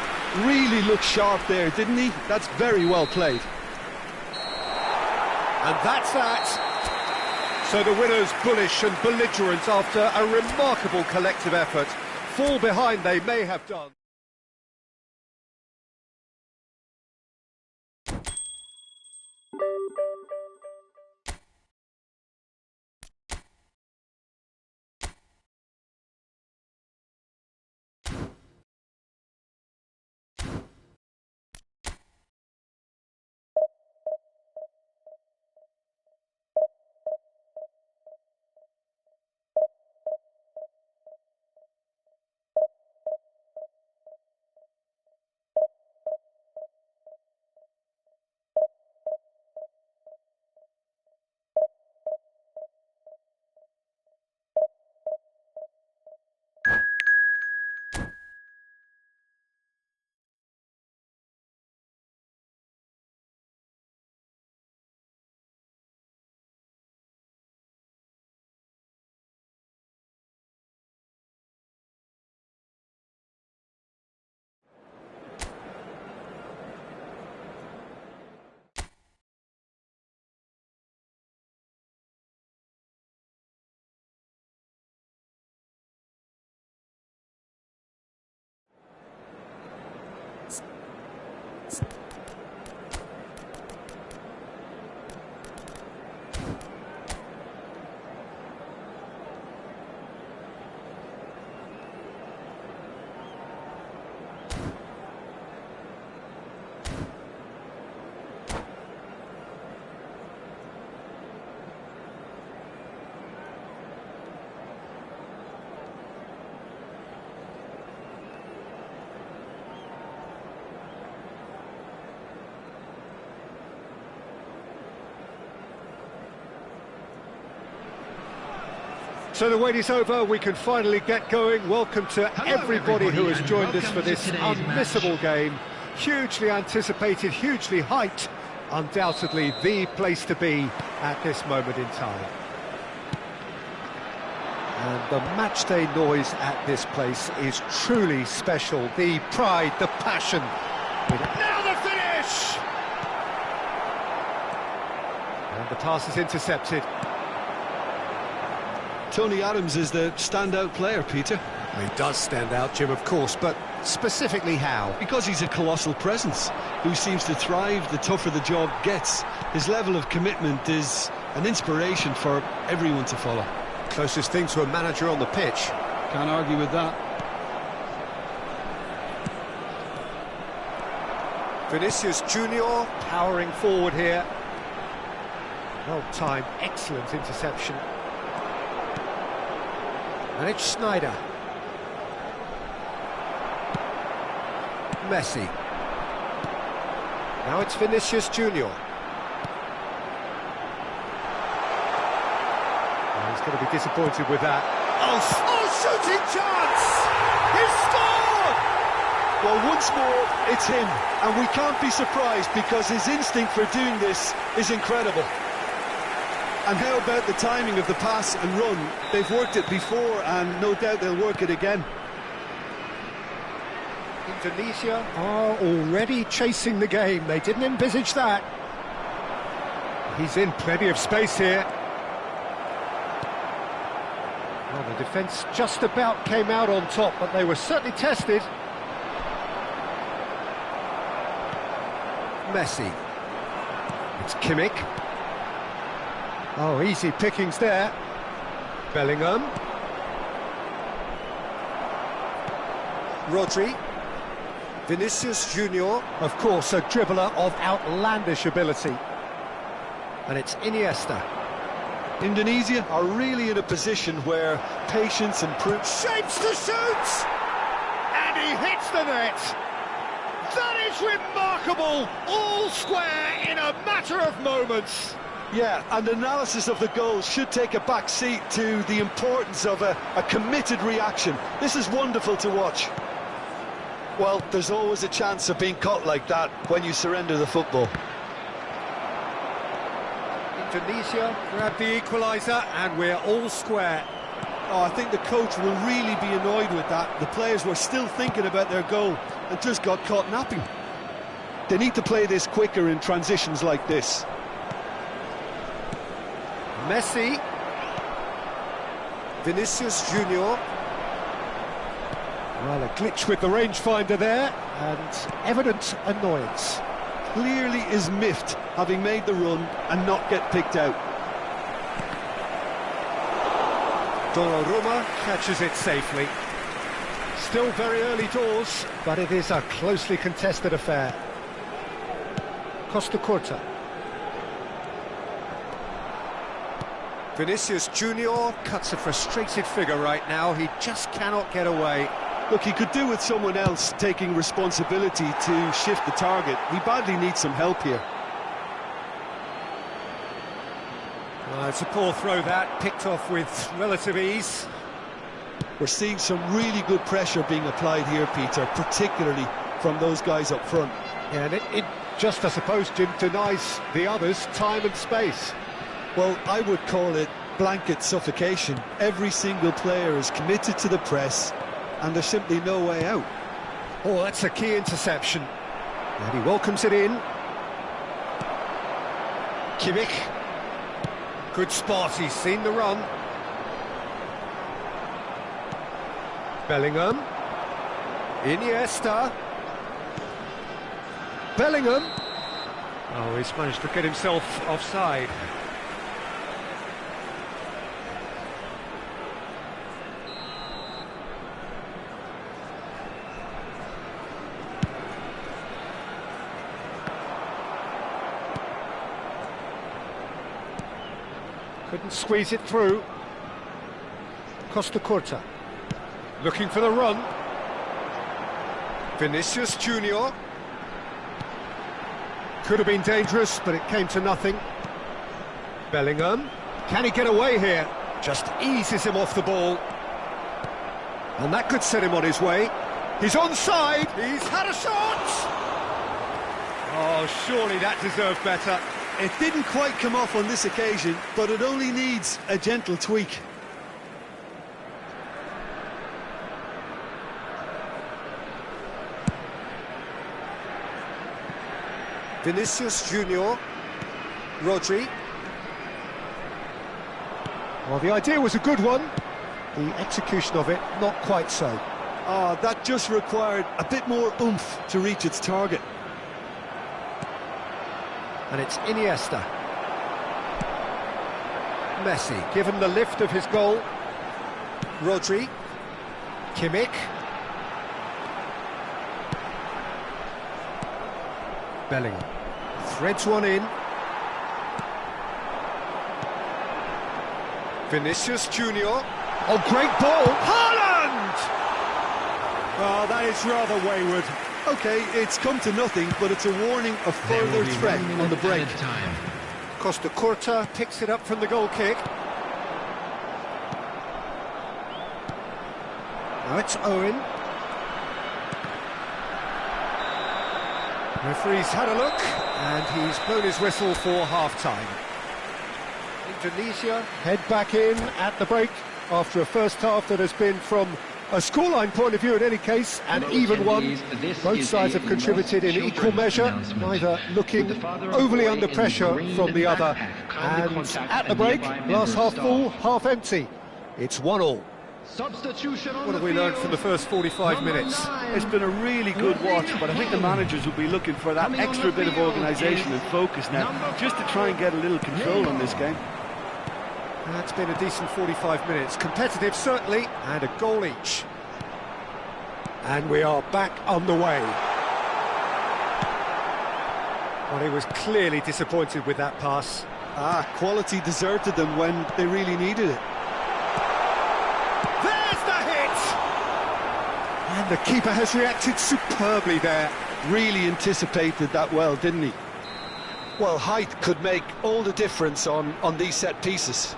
Really looked sharp there, didn't he? That's very well played. And that's that. So the winners bullish and belligerent after a remarkable collective effort. Fall behind they may have done. So the wait is over, we can finally get going. Welcome to everybody who has joined us for this unmissable game. Hugely anticipated, hugely hyped. Undoubtedly the place to be at this moment in time. And the matchday noise at this place is truly special. The pride, the passion. Now the finish! And the pass is intercepted. Tony Adams is the standout player, Peter. He does stand out, Jim, of course, but specifically how? Because he's a colossal presence who seems to thrive the tougher the job gets. His level of commitment is an inspiration for everyone to follow. Closest thing to a manager on the pitch. Can't argue with that. Vinicius Junior powering forward here. Well timed, excellent interception. And it's Snyder. Messi. Now it's Vinicius Junior. Oh, he's going to be disappointed with that. Oh, shooting chance! He's scored! Well, once more, it's him. And we can't be surprised because his instinct for doing this is incredible. And how about the timing of the pass and run? They've worked it before and no doubt they'll work it again. Indonesia are already chasing the game. They didn't envisage that. He's in plenty of space here. Well, the defence just about came out on top, but they were certainly tested. Messi. It's Kimmich. Oh, easy pickings there. Bellingham. Rodri. Vinicius Junior, of course, a dribbler of outlandish ability. And it's Iniesta. Indonesia are really in a position where patience and prudence... Shapes to shoot! And he hits the net! That is remarkable! All square in a matter of moments! Yeah, and analysis of the goal should take a back seat to the importance of a committed reaction. This is wonderful to watch. Well, there's always a chance of being caught like that when you surrender the football. Indonesia grab the equaliser and we're all square. Oh, I think the coach will really be annoyed with that. The players were still thinking about their goal and just got caught napping. They need to play this quicker in transitions like this. Messi. Vinicius Junior. Well, a glitch with the rangefinder there, and evident annoyance. Clearly is miffed, having made the run and not get picked out. Donnarumma catches it safely. Still very early doors, but it is a closely contested affair. Costa Curta. Vinicius Junior cuts a frustrated figure right now. He just cannot get away. Look, he could do with someone else taking responsibility to shift the target. He badly needs some help here. It's a poor throw that, picked off with relative ease. We're seeing some really good pressure being applied here, Peter, particularly from those guys up front. Yeah, and it just, I suppose, Jim, denies the others time and space. Well, I would call it blanket suffocation. Every single player is committed to the press, and there's simply no way out. Oh, that's a key interception. And he welcomes it in. Kimmich. Good spot, he's seen the run. Bellingham. Iniesta. Bellingham. Oh, he's managed to get himself offside. Couldn't squeeze it through. Costa Curta. Looking for the run. Vinicius Junior. Could have been dangerous, but it came to nothing. Bellingham. Can he get away here? Just eases him off the ball. And that could set him on his way. He's onside. He's had a shot. Oh, surely that deserved better. It didn't quite come off on this occasion, but it only needs a gentle tweak. Vinicius Junior. Rodri. Well, the idea was a good one. The execution of it, not quite so. Ah, that just required a bit more oomph to reach its target. And it's Iniesta. Messi, given the lift of his goal. Rodri. Kimmich. Bellingham. Threads one in. Vinicius Junior. Oh, great ball. Haaland! Oh, that is rather wayward. Okay, it's come to nothing, but it's a warning of further threat on the break. Costa Curta picks it up from the goal kick. Now it's Owen. Referee's had a look, and he's blown his whistle for half-time. Indonesia head back in at the break after a first half that has been, from a scoreline point of view in any case, an even one. Both sides have contributed in equal measure, neither looking overly under pressure from the other. And at the break, glass half full, half empty. It's 1-1. What have we learned from the first 45 minutes? It's been a really good watch, but I think the managers will be looking for that extra bit of organisation and focus now, just to try and get a little control on this game. That's been a decent 45 minutes. Competitive, certainly, and a goal each. And we are back on the way. Well, he was clearly disappointed with that pass. Quality deserted them when they really needed it. There's the hit! And the keeper has reacted superbly there. Really anticipated that well, didn't he? Well, height could make all the difference on these set pieces.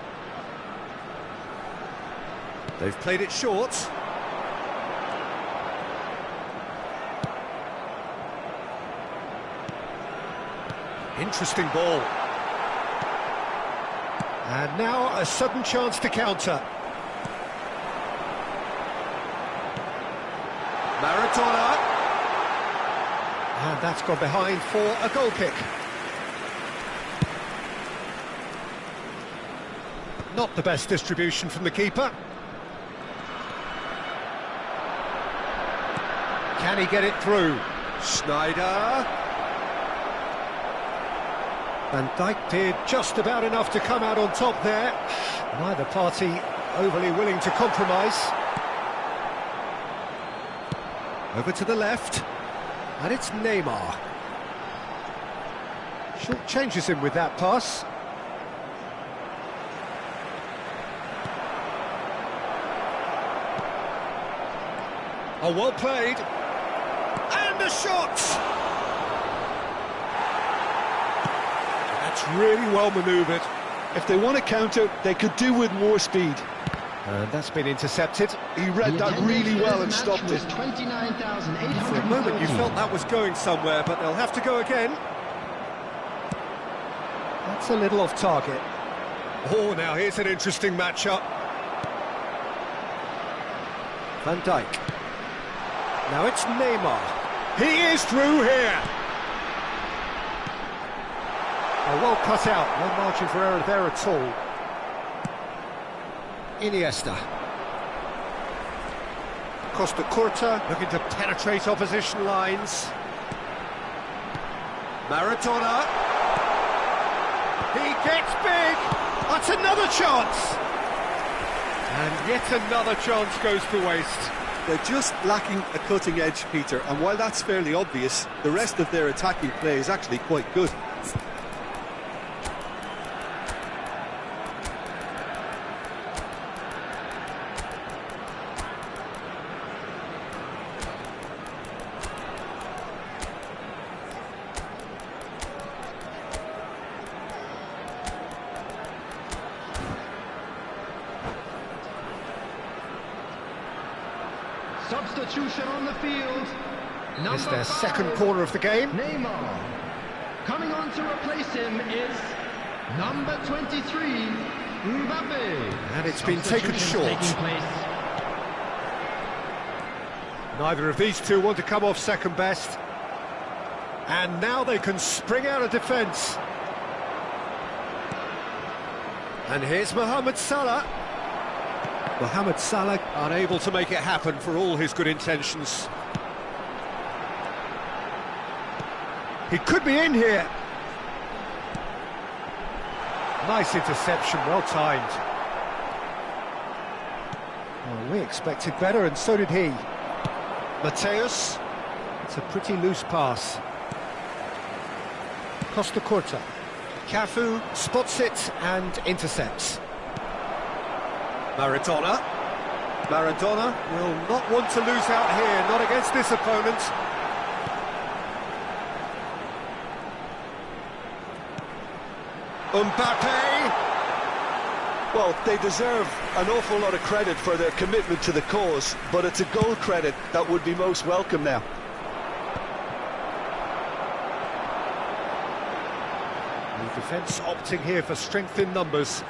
They've played it short. Interesting ball. And now a sudden chance to counter. Maradona. And that's gone behind for a goal kick. Not the best distribution from the keeper. Can he get it through? Schneider. Van Dijk did just about enough to come out on top there. Neither party overly willing to compromise. Over to the left. And it's Neymar. Short changes him with that pass. Oh, well played. And the shot! That's really well manoeuvred. If they want to counter, they could do with more speed. And that's been intercepted. He read that really well and stopped it. For a moment you felt that was going somewhere, but they'll have to go again. That's a little off target. Oh, now here's an interesting matchup. Van Dijk. Now it's Neymar. He is through here. Oh, well cut out. No margin for error there at all. Iniesta. Costa Curta looking to penetrate opposition lines. Maradona. He gets big. That's another chance. And yet another chance goes to waste. They're just lacking a cutting edge, Peter, and while that's fairly obvious, the rest of their attacking play is actually quite good. Substitution on the field. It's their second corner of the game. Neymar. Coming on to replace him is number 23, Mbappe. And it's been taken short. Neither of these two want to come off second best. And now they can spring out of defence. And here's Mohamed Salah. Mohamed Salah unable to make it happen for all his good intentions. He could be in here. Nice interception, well timed. Well, we expected better, and so did he. Mateus. It's a pretty loose pass. Costa Curta. Cafu spots it and intercepts. Maradona. Maradona will not want to lose out here, not against this opponent. Mbappe. Well, they deserve an awful lot of credit for their commitment to the cause, but it's a goal credit that would be most welcome now. The defence opting here for strength in numbers.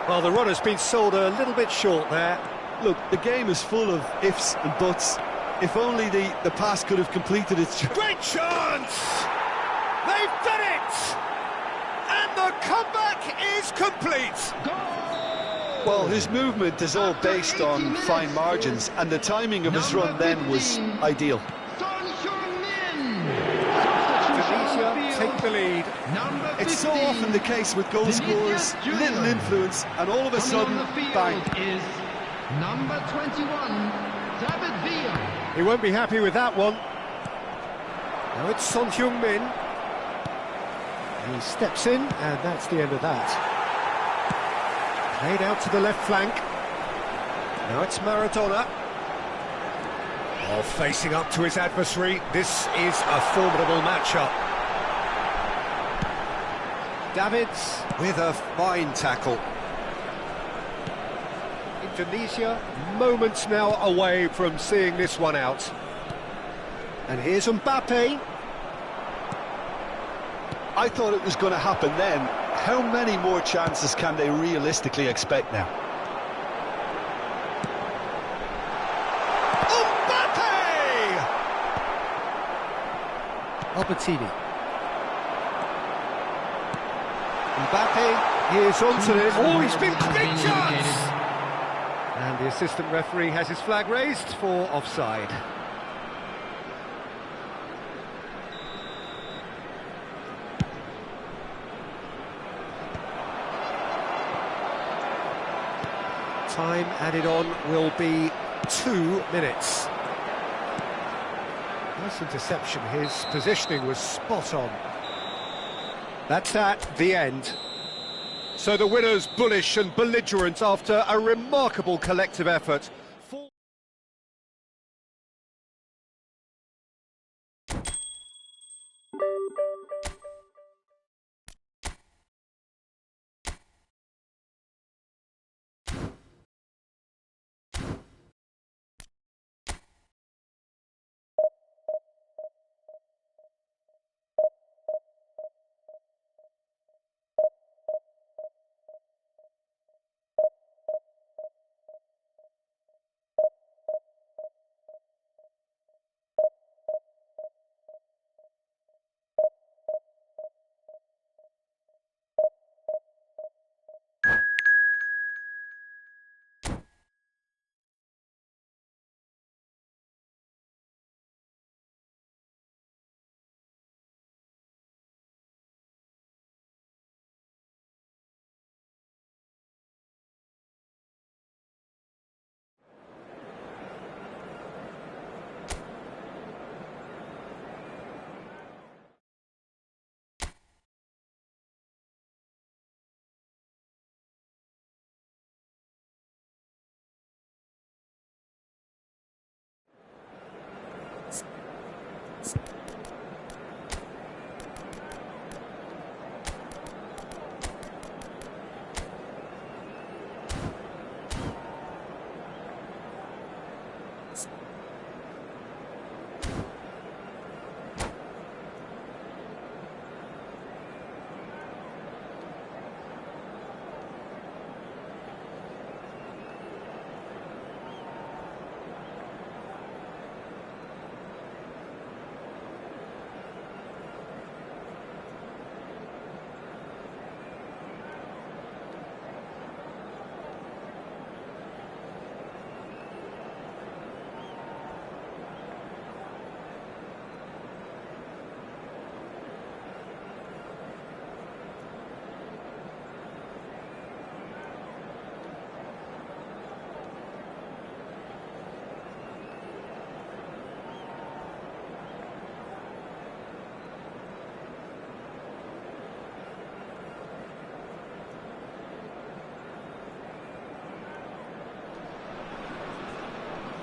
Well, the run has been sold a little bit short there. Look, the game is full of ifs and buts. If only the pass could have completed its job. Great chance! They've done it! And the comeback is complete! Goal! Well, his movement is all based on fine margins, and the timing of his run then was ideal. Tunisia take the lead. It's so often the case with goal scorers, little influence, and all of a sudden, bang. Is number 21, David Villa. He won't be happy with that one. Now it's Son Heung-min. He steps in, and that's the end of that. Played out to the left flank. Now it's Maradona. Oh, facing up to his adversary. This is a formidable matchup. Davids with a fine tackle. Indonesia moments now away from seeing this one out. And here's Mbappe. I thought it was going to happen then. How many more chances can they realistically expect now? Mbappe! Albertini. Mbappe, here's onto it. Oh, he's been big chance! And the assistant referee has his flag raised for offside. Time added on will be 2 minutes. Nice interception, his positioning was spot on. That's the end. So the winners bullish and belligerent after a remarkable collective effort.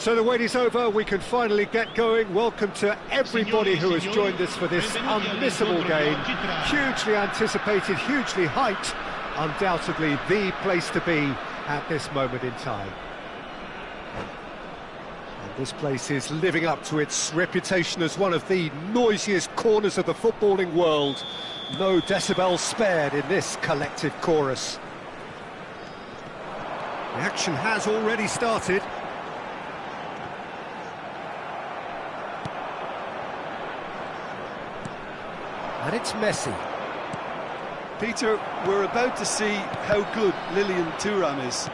So the wait is over, we can finally get going. Welcome to everybody who has joined us for this unmissable game. Hugely anticipated, hugely hyped. Undoubtedly the place to be at this moment in time. And this place is living up to its reputation as one of the noisiest corners of the footballing world. No decibels spared in this collective chorus. The action has already started. And it's Messi. Peter, we're about to see how good Lilian Thuram is.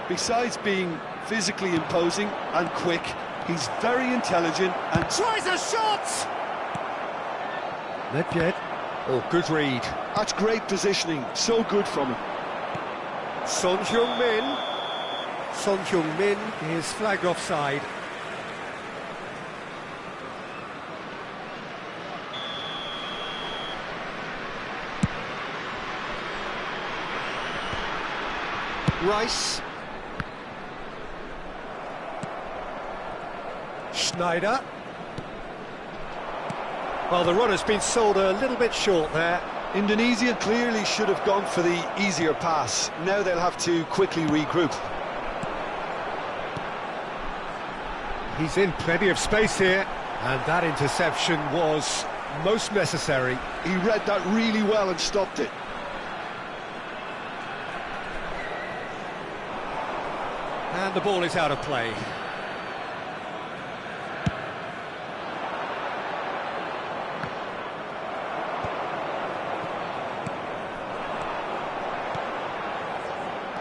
Besides being physically imposing and quick, he's very intelligent and... Tries a shot! Not yet. Oh, good read. That's great positioning, so good from him. Son Heung-min. Son Heung-min is flagged offside. Rice. Schneider. Well, the run has been sold a little bit short there. Indonesia clearly should have gone for the easier pass. Now they'll have to quickly regroup. He's in plenty of space here, and that interception was most necessary. He read that really well and stopped it. And the ball is out of play.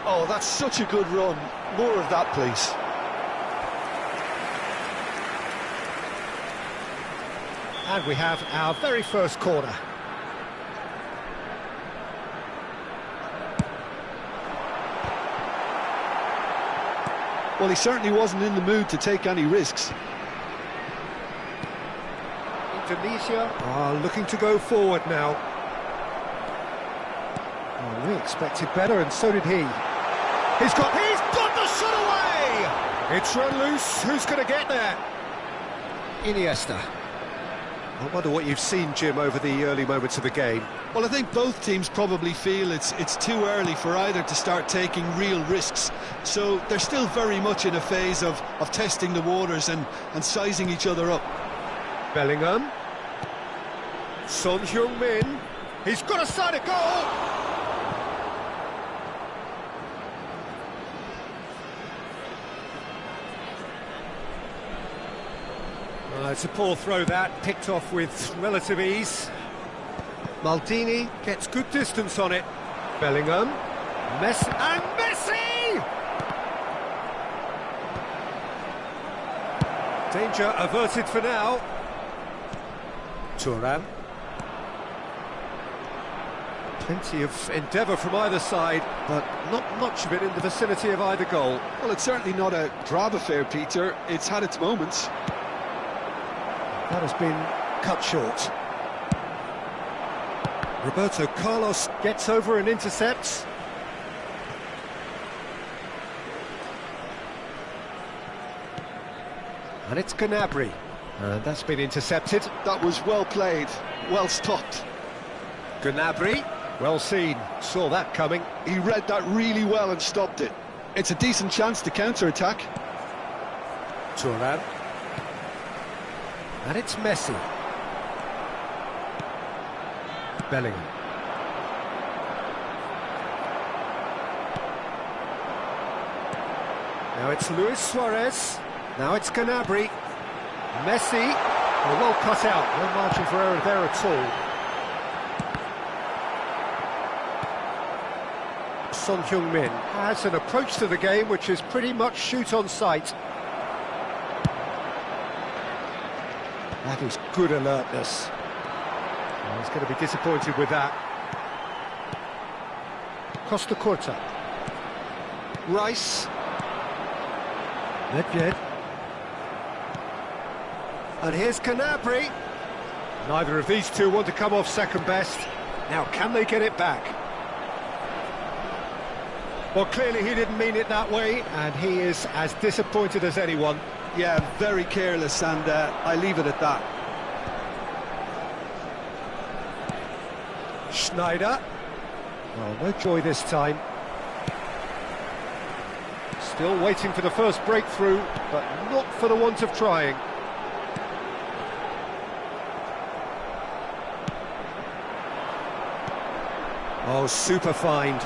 Oh, that's such a good run. More of that, please. And we have our very first corner. Well, he certainly wasn't in the mood to take any risks. Indonesia are looking to go forward now. Oh, we expected better, and so did he. He's got the shot away! It's run loose. Who's going to get there? Iniesta. I wonder what you've seen, Jim, over the early moments of the game. Well, I think both teams probably feel it's too early for either to start taking real risks. So they're still very much in a phase of testing the waters and sizing each other up. Bellingham. Son Heung-min. He's got a side of goal! It's a poor throw that, picked off with relative ease. Maldini gets good distance on it. Bellingham. Messi. And Messi! Danger averted for now. Thuram. Plenty of endeavour from either side, but not much of it in the vicinity of either goal. Well, it's certainly not a drab affair, Peter. It's had its moments. That has been cut short. Roberto Carlos gets over and intercepts. And it's Gnabry. And that's been intercepted. That was well played, well stopped. Gnabry, well seen, saw that coming. He read that really well and stopped it. It's a decent chance to counter-attack. Thuram. And it's Messi. Bellingham. Now it's Luis Suarez. Now it's Gnabry. Messi. Well cut out. No margin for error there at all. Son Heung-min has an approach to the game which is pretty much shoot on sight. That is good alertness. Well, he's going to be disappointed with that. Costa Curta. Rice. Nedved. And here's Gnabry. Neither of these two want to come off second best. Now, can they get it back? Well, clearly he didn't mean it that way, and he is as disappointed as anyone. Yeah, very careless, and I leave it at that. Schneider. Well, no joy this time. Still waiting for the first breakthrough, but not for the want of trying. Oh, super find.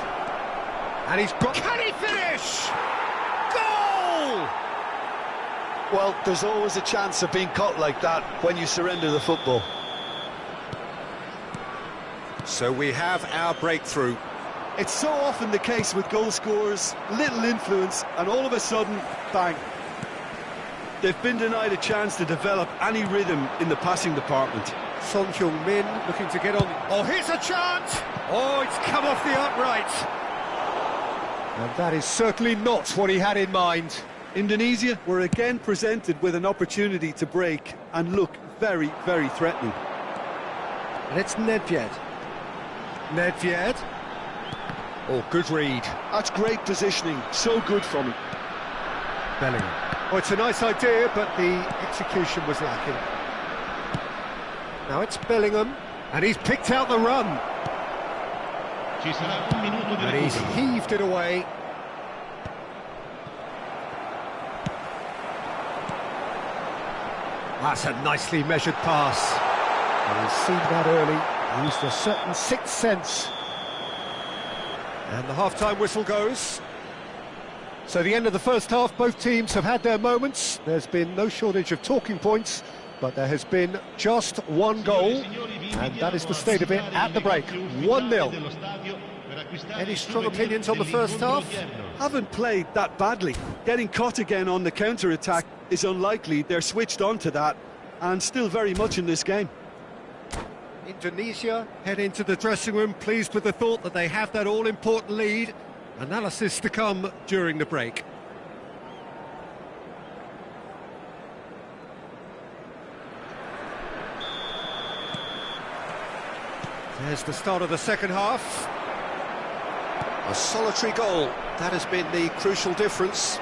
And he's got... Can he finish? Goal! Well, there's always a chance of being caught like that when you surrender the football. So we have our breakthrough. It's so often the case with goal scorers, little influence, and all of a sudden, bang. They've been denied a chance to develop any rhythm in the passing department. Son Heung-min looking to get on. Oh, here's a chance! Oh, it's come off the upright. And that is certainly not what he had in mind. Indonesia were again presented with an opportunity to break and look very, very threatening. And it's Nedved. Nedved. Oh, good read. That's great positioning, so good from him. Bellingham. Oh, it's a nice idea, but the execution was lacking. Now it's Bellingham, and he's picked out the run. And he's heaved it away. That's a nicely measured pass. And he's seen that early, used a certain sixth sense. And the half-time whistle goes. So the end of the first half, both teams have had their moments. There's been no shortage of talking points, but there has been just one goal, and that is the state of it at the break. 1-0. Any strong opinions on the first half? Haven't played that badly. Getting caught again on the counter-attack is unlikely. They're switched on to that, and still very much in this game. Indonesia head into the dressing room pleased with the thought that they have that all-important lead. Analysis to come during the break. There's the start of the second half. A solitary goal, that has been the crucial difference.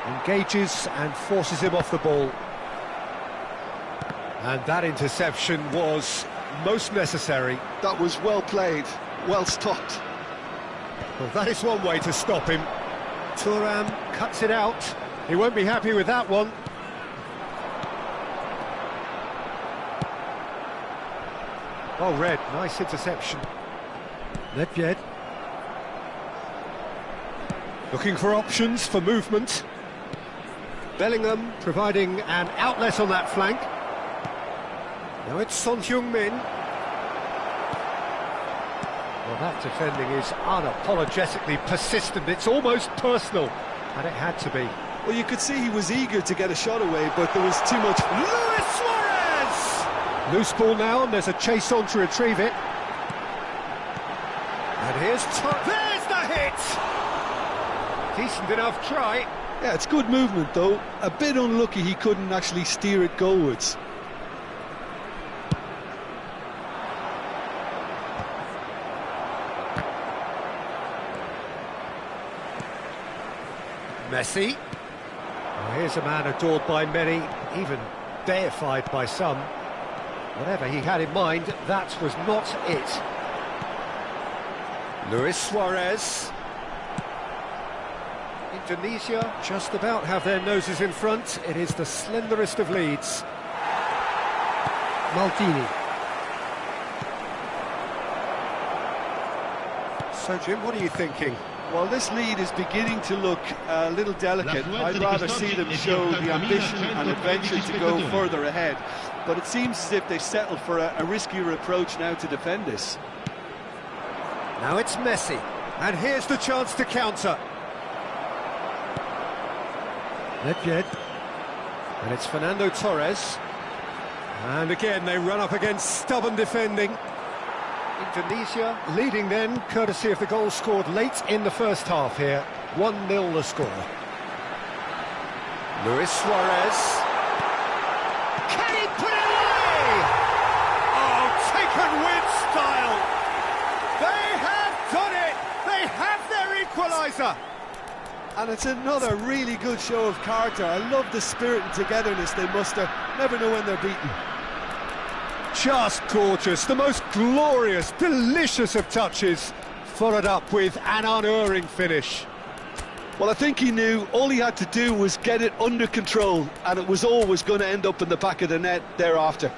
Engages and forces him off the ball. And that interception was most necessary. That was well played, well stopped. Well, that is one way to stop him. Thuram cuts it out. He won't be happy with that one. Oh, Red, nice interception. Nedved. Looking for options for movement. Bellingham providing an outlet on that flank. Now it's Son Heung-min. Well, that defending is unapologetically persistent. It's almost personal, and it had to be. Well, you could see he was eager to get a shot away, but there was too much... Luis Suarez! Loose ball now, and there's a chase on to retrieve it. And here's... There's the hit! Decent enough try. Yeah, it's good movement, though. A bit unlucky he couldn't actually steer it goalwards. Messi. Well, here's a man adored by many, even deified by some. Whatever he had in mind, that was not it. Luis Suarez. Indonesia just about have their noses in front. It is the slenderest of leads. Maldini. So, Jim, what are you thinking? Well, this lead is beginning to look a little delicate. I'd rather see them show the ambition and adventure to go further ahead. But it seems as if they settled for a riskier approach now to defend this. Now it's Messi. And here's the chance to counter. Nedved. And it's Fernando Torres. And again, they run up against stubborn defending. Indonesia leading then, courtesy of the goal scored late in the first half here. 1-0 the score. Luis Suarez. Can he put it away? Oh, taken with style. They have done equaliser. And it's another really good show of character. I love the spirit and togetherness they muster. Never know when they're beaten. Just gorgeous, the most glorious, delicious of touches, followed up with an unerring finish. Well, I think he knew all he had to do was get it under control, and it was always going to end up in the back of the net thereafter.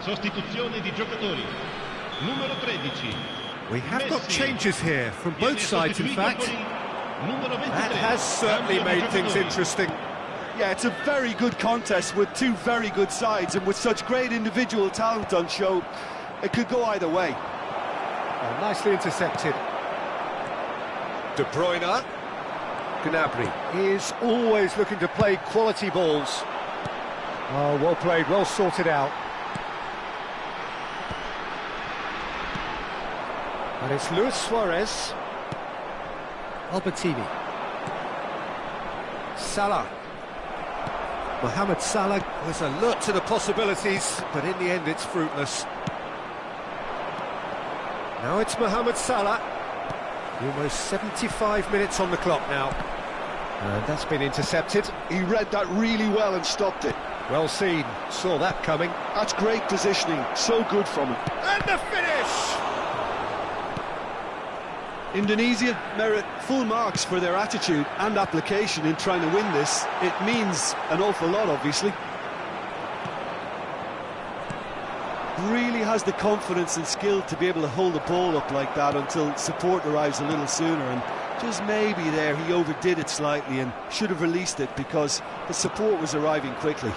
Sostituzione di giocatori. Numero 13. We have got changes here from both sides, in fact. That has certainly made things interesting. Yeah, it's a very good contest with two very good sides, and with such great individual talent on show, it could go either way. Oh, nicely intercepted. De Bruyne. Gnabry is always looking to play quality balls. Oh, well played, well sorted out. And it's Luis Suarez. Albertini. Salah. Mohamed Salah was alert to the possibilities, but in the end it's fruitless. Now it's Mohamed Salah. Almost 75 minutes on the clock now. And that's been intercepted. He read that really well and stopped it. Well seen, saw that coming. That's great positioning, so good from him. And the finish! Indonesia merit full marks for their attitude and application in trying to win this. It means an awful lot, obviously. Really has the confidence and skill to be able to hold the ball up like that until support arrives a little sooner, and just maybe there he overdid it slightly and should have released it because the support was arriving quickly.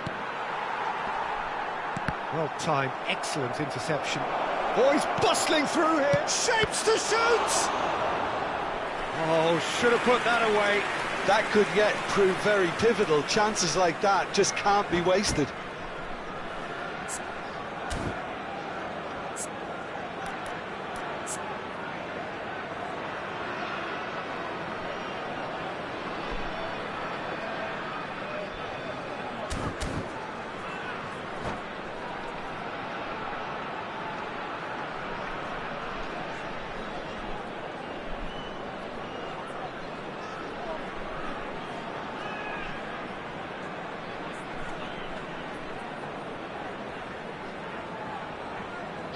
Well timed, excellent interception. Oh, he's bustling through here, shapes to shoot! Oh, should have put that away. That could yet prove very pivotal. Chances like that just can't be wasted.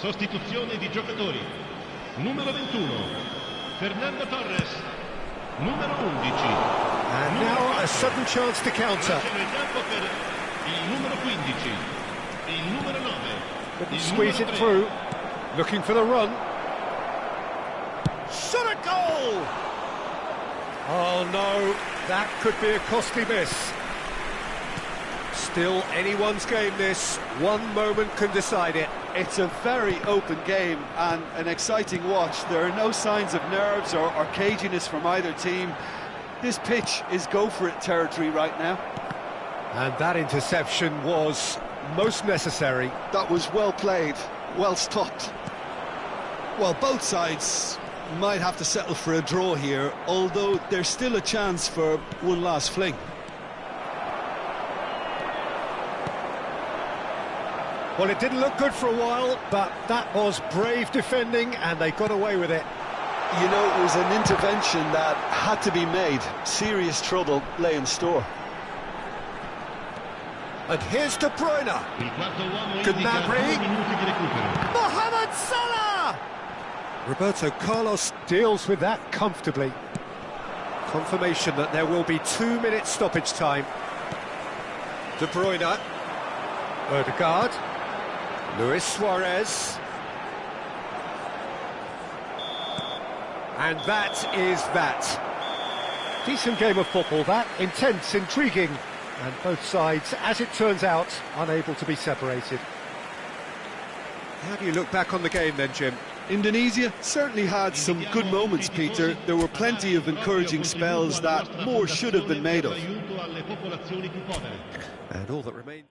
Sostituzione di giocatori. Numero 21. Fernando Torres. Numero 11. And now a sudden chance to counter. Il numero 15. Il numero 9. Couldn't squeeze it through. Looking for the run. Shot a goal! Oh no, that could be a costly miss. Still anyone's game this. One moment can decide it. It's a very open game and an exciting watch. There are no signs of nerves or caginess from either team. This pitch is go-for-it territory right now. And that interception was most necessary. That was well played, well stopped. Well, both sides might have to settle for a draw here, although there's still a chance for one last fling. Well, it didn't look good for a while, but that was brave defending, and they got away with it. You know, it was an intervention that had to be made. Serious trouble lay in store. And here's De Bruyne. Gnabry. Mohamed Salah! Roberto Carlos deals with that comfortably. Confirmation that there will be 2 minutes stoppage time. De Bruyne. Odegaard. Luis Suarez. And that is that. Decent game of football, that. Intense, intriguing. And both sides, as it turns out, unable to be separated. How do you look back on the game then, Jim? Indonesia certainly had some good moments, Peter. There were plenty of encouraging spells that more should have been made of. And all that remains...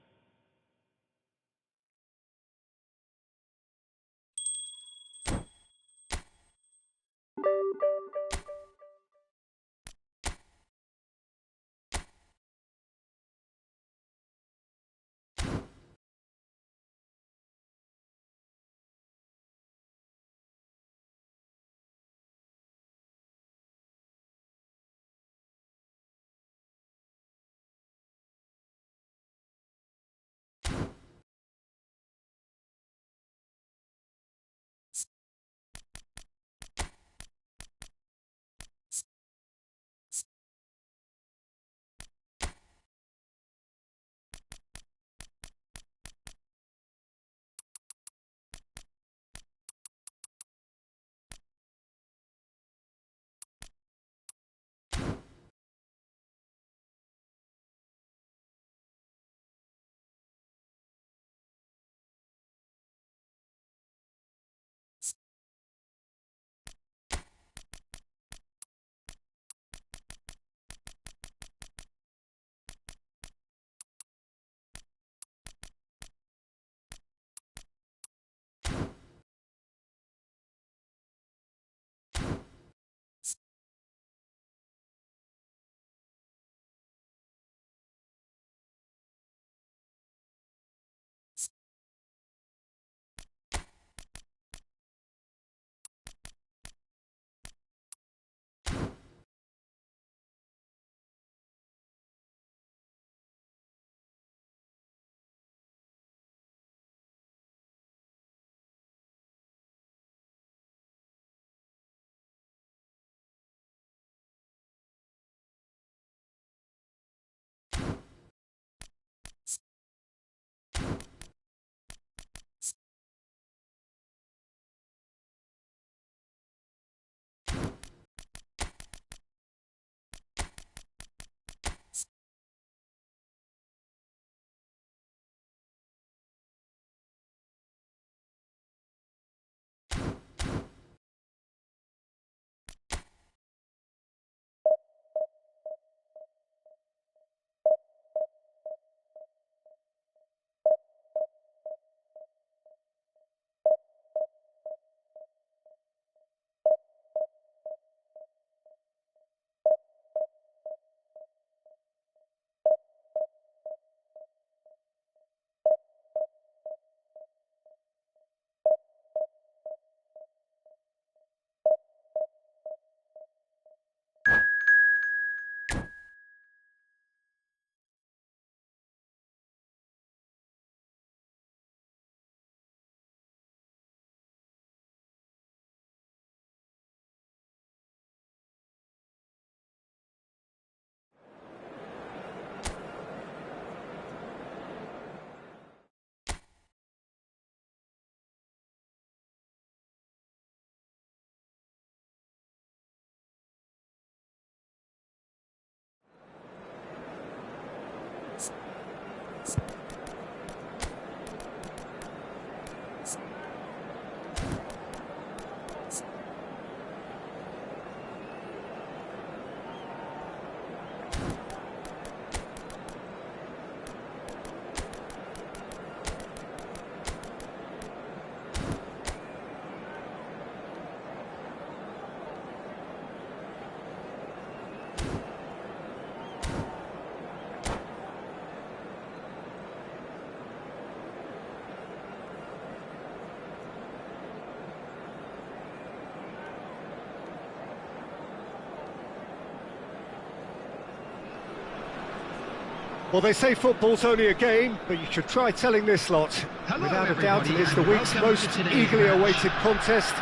Well, they say football's only a game, but you should try telling this lot. Hello, Without a doubt, it everybody, is the and week's welcome most to today's eagerly match. awaited contest.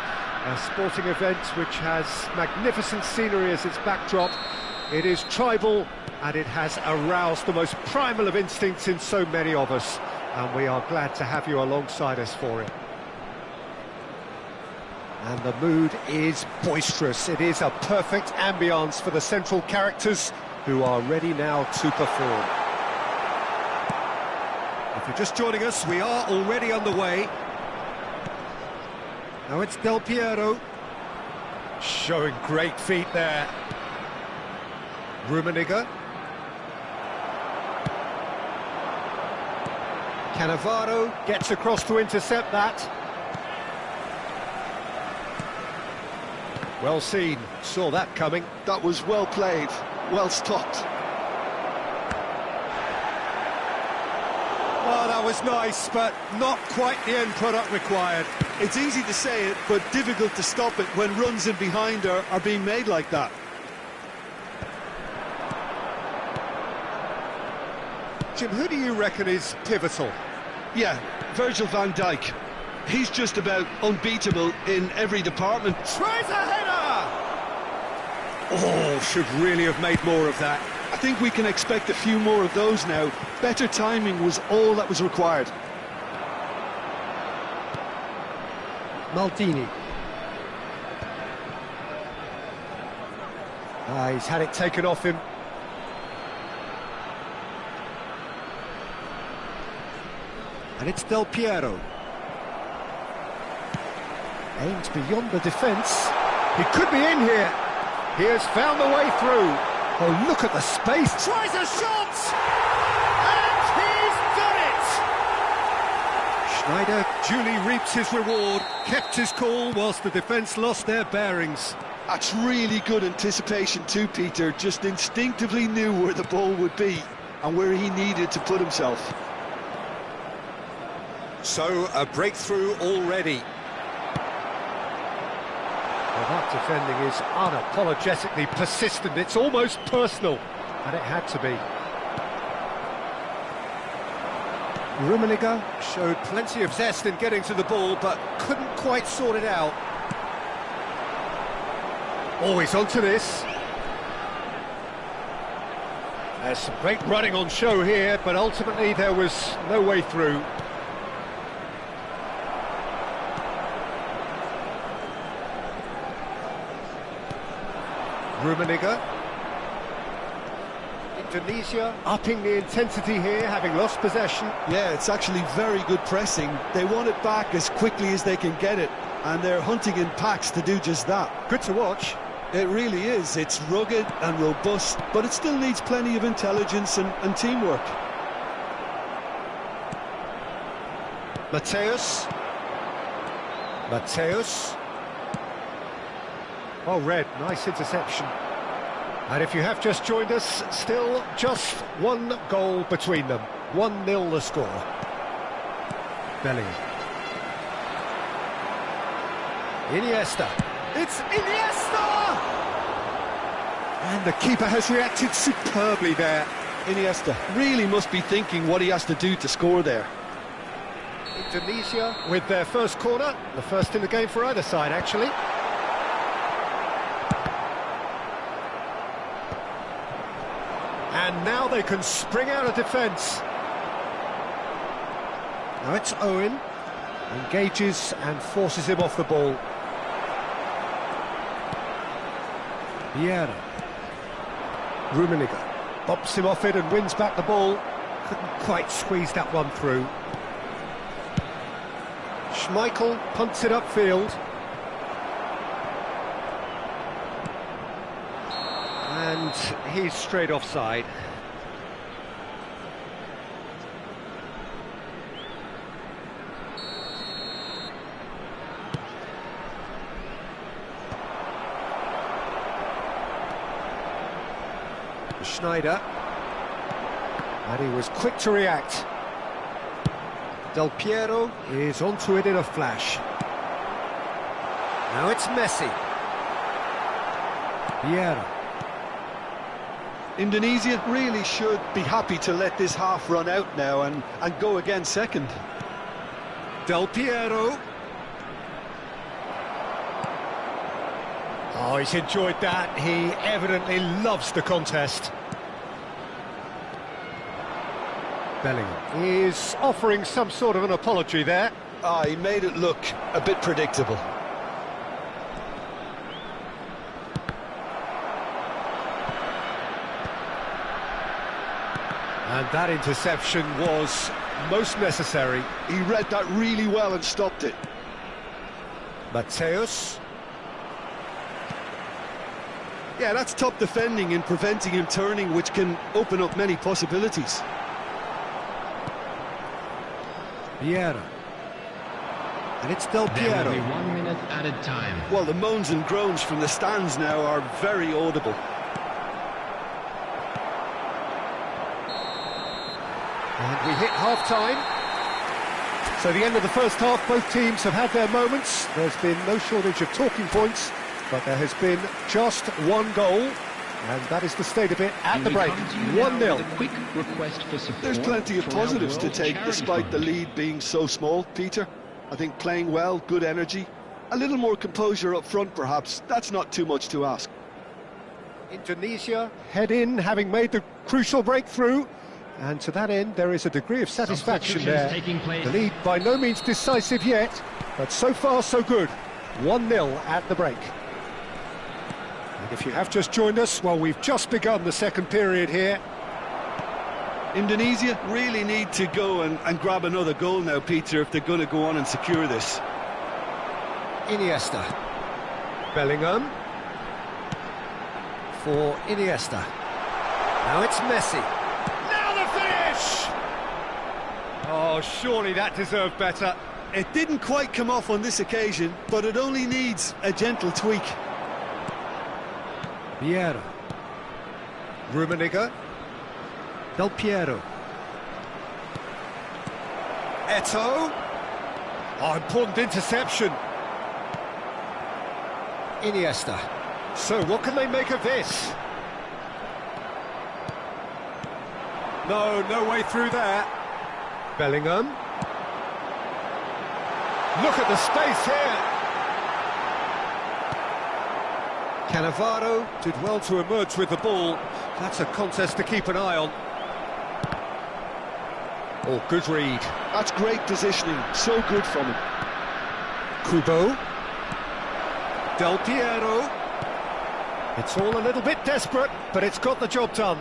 A sporting event which has magnificent scenery as its backdrop. It is tribal, and it has aroused the most primal of instincts in so many of us. And we are glad to have you alongside us for it. And the mood is boisterous. It is a perfect ambience for the central characters who are ready now to perform. If you're just joining us, we are already underway. Now it's Del Piero. Showing great feet there. Rummenigge. Cannavaro gets across to intercept that. Well seen, saw that coming. That was well played, well stopped. Oh, that was nice, but not quite the end product required. It's easy to say it, but difficult to stop it when runs in behind are being made like that. Jim, who do you reckon is pivotal? Yeah, Virgil van Dijk. He's just about unbeatable in every department. Tries a header! Oh, should really have made more of that. I think we can expect a few more of those now. Better timing was all that was required. Maldini. He's had it taken off him. And it's Del Piero. Aims beyond the defence. He could be in here. He has found the way through. Oh, look at the space. Tries a shot! And he's done it! Schneider duly reaps his reward, kept his cool whilst the defence lost their bearings. That's really good anticipation too, Peter. Just instinctively knew where the ball would be and where he needed to put himself. So, a breakthrough already. Well, that defending is unapologetically persistent. It's almost personal, and it had to be. Rummenigge showed plenty of zest in getting to the ball, but couldn't quite sort it out. Always onto this. There's some great running on show here, but ultimately there was no way through. Rummenigge. Indonesia upping the intensity here, having lost possession. Yeah, it's actually very good pressing. They want it back as quickly as they can get it, and they're hunting in packs to do just that. Good to watch. It really is. It's rugged and robust, but it still needs plenty of intelligence and teamwork. Mateus. Oh, Red, nice interception. And if you have just joined us, still just one goal between them. 1-0 the score. Bellingham. Iniesta. It's Iniesta! And the keeper has reacted superbly there. Iniesta really must be thinking what he has to do to score there. Indonesia with their first corner. The first in the game for either side, actually. And now they can spring out of defence. Now it's Owen. Engages and forces him off the ball. Vieira. Rummenigge. Bops him off it and wins back the ball. Couldn't quite squeeze that one through. Schmeichel punts it upfield. And he's straight offside. Schneider. And he was quick to react. Del Piero is onto it in a flash. Now it's Messi. Vieira. Indonesia really should be happy to let this half run out now and go again second. Del Piero. Oh, he's enjoyed that. He evidently loves the contest. Bellingham is offering some sort of an apology there. Ah, he made it look a bit predictable. And that interception was most necessary. He read that really well and stopped it. Mateus. Yeah, that's top defending and preventing him turning, which can open up many possibilities. Vieira. And it's Del There will Piero. be 1 minute added time. Well, the moans and groans from the stands now are very audible. And we hit half-time. So the end of the first half, both teams have had their moments. There's been no shortage of talking points, but there has been just one goal, and that is the state of it at the break. 1-0. Quick request for support. There's plenty of from our positives to World take Charity despite the Fund. lead being so small, Peter. I think playing well, good energy, a little more composure up front perhaps, that's not too much to ask. Indonesia head in, having made the crucial breakthrough, and to that end there is a degree of satisfaction there. Substitutions taking place. The lead by no means decisive yet, but so far so good. 1-0 at the break. And if you have just joined us, well, we've just begun the second period here. Indonesia really need to go and grab another goal now, Peter, if they're going to go on and secure this. Iniesta. Bellingham. For Iniesta. Now it's Messi. Now the finish! Oh, surely that deserved better. It didn't quite come off on this occasion, but it only needs a gentle tweak. Vieira. Rummenigge. Del Piero. Eto'o. Oh, important interception. Iniesta. So, what can they make of this? No way through there. Bellingham. Look at the space here. Cannavaro did well to emerge with the ball. That's a contest to keep an eye on. Oh, good read. That's great positioning, so good from him. Coba. Del Piero. It's all a little bit desperate, but it's got the job done.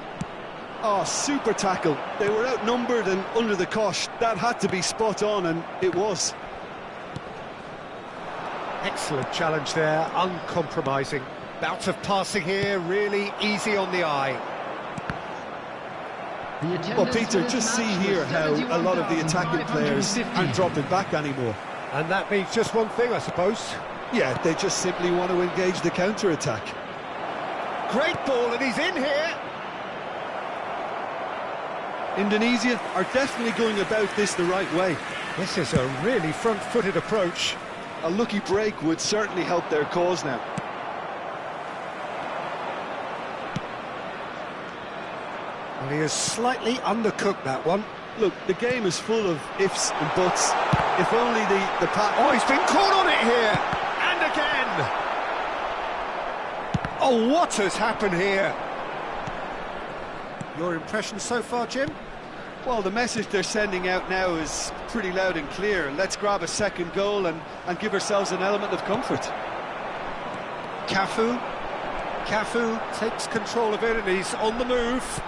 Oh, super tackle. They were outnumbered and under the cosh. That had to be spot on, and it was. Excellent challenge there, uncompromising. Bout of passing here, really easy on the eye. Well, Peter, just see here how a lot of the attacking players aren't dropping back anymore. And that means just one thing, I suppose. Yeah, they just simply want to engage the counter-attack. Great ball, and he's in here. Indonesia are definitely going about this the right way. This is a really front-footed approach. A lucky break would certainly help their cause now. Well, he has slightly undercooked that one. Look, the game is full of ifs and buts. If only the pass... Oh, he's been caught on it here! And again! Oh, what has happened here? Your impression so far, Jim? Well, the message they're sending out now is pretty loud and clear. Let's grab a second goal and give ourselves an element of comfort. Cafu takes control of it and he's on the move.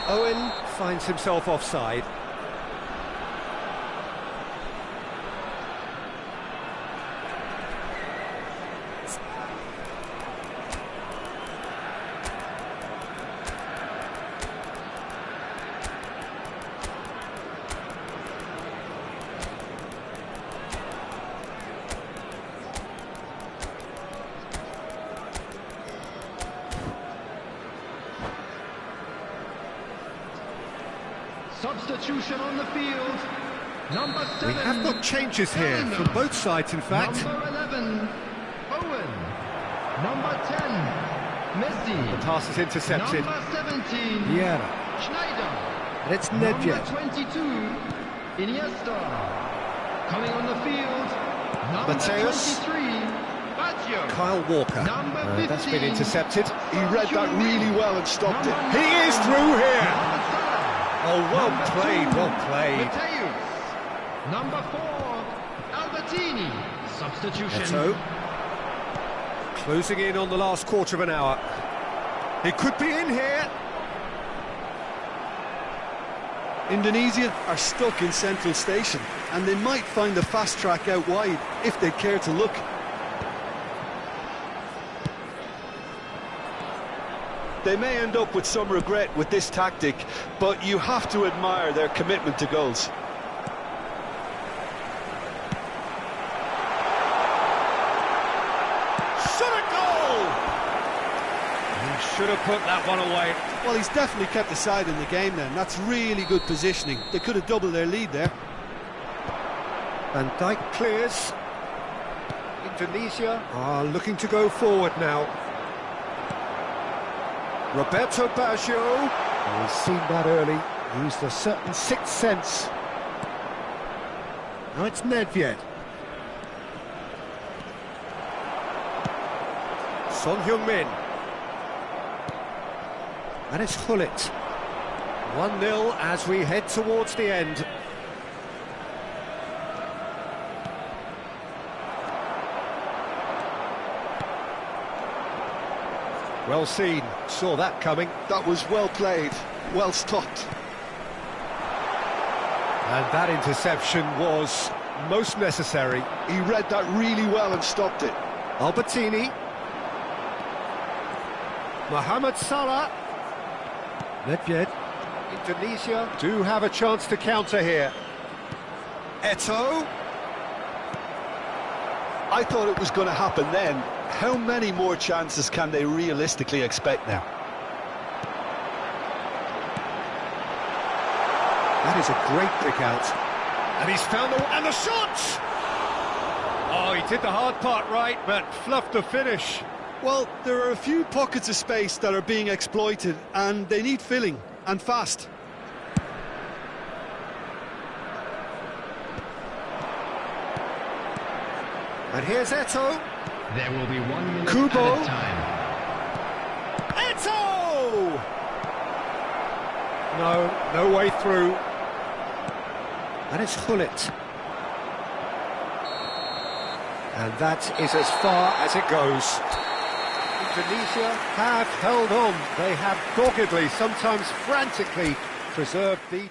Owen finds himself offside. Substitution on the field. Number 7. We have got changes here from both sides, in fact. Number 11, Owen. Number 10, Messi. The pass is intercepted. Number 17. Vieira. Schneider. And it's Number Nedved. 22. Iniesta. Coming on the field. Number Mateus. 23. Baggio. Kyle Walker. Number 15. That's been intercepted. He read that really well and stopped it. He is through here. Number 7. Oh, well Number played, 2. well played. Mateus. Number 4. Albertini. Substitution. Eto. Closing in on the last quarter of an hour. He could be in here. Indonesia are stuck in Central Station, and they might find a fast track out wide if they care to look. They may end up with some regret with this tactic, but you have to admire their commitment to goals. Shot a goal! He should have put that one away. Well, he's definitely kept the side in the game then. That's really good positioning. They could have doubled their lead there. Van Dijk clears. Indonesia are looking to go forward now. Roberto Baggio. Oh, he's seen that early. Used a certain sixth sense. Now it's Nedved. Son Heung-min. And it's Gullit. 1-0 as we head towards the end. Well seen, saw that coming. That was well played, well stopped. And that interception was most necessary. He read that really well and stopped it. Albertini. Mohamed Salah. Nedved. Indonesia do have a chance to counter here. Eto. I thought it was going to happen then. How many more chances can they realistically expect now? That is a great pick out. And he's found the... and the shot! Oh, he did the hard part right, but fluffed the finish. Well, there are a few pockets of space that are being exploited, and they need filling, and fast. And here's Eto. There will be 1 minute Coba. at a time. Eto! No way through. And it's Gullit. And that is as far as it goes. Indonesia have held on. They have doggedly, sometimes frantically, preserved the...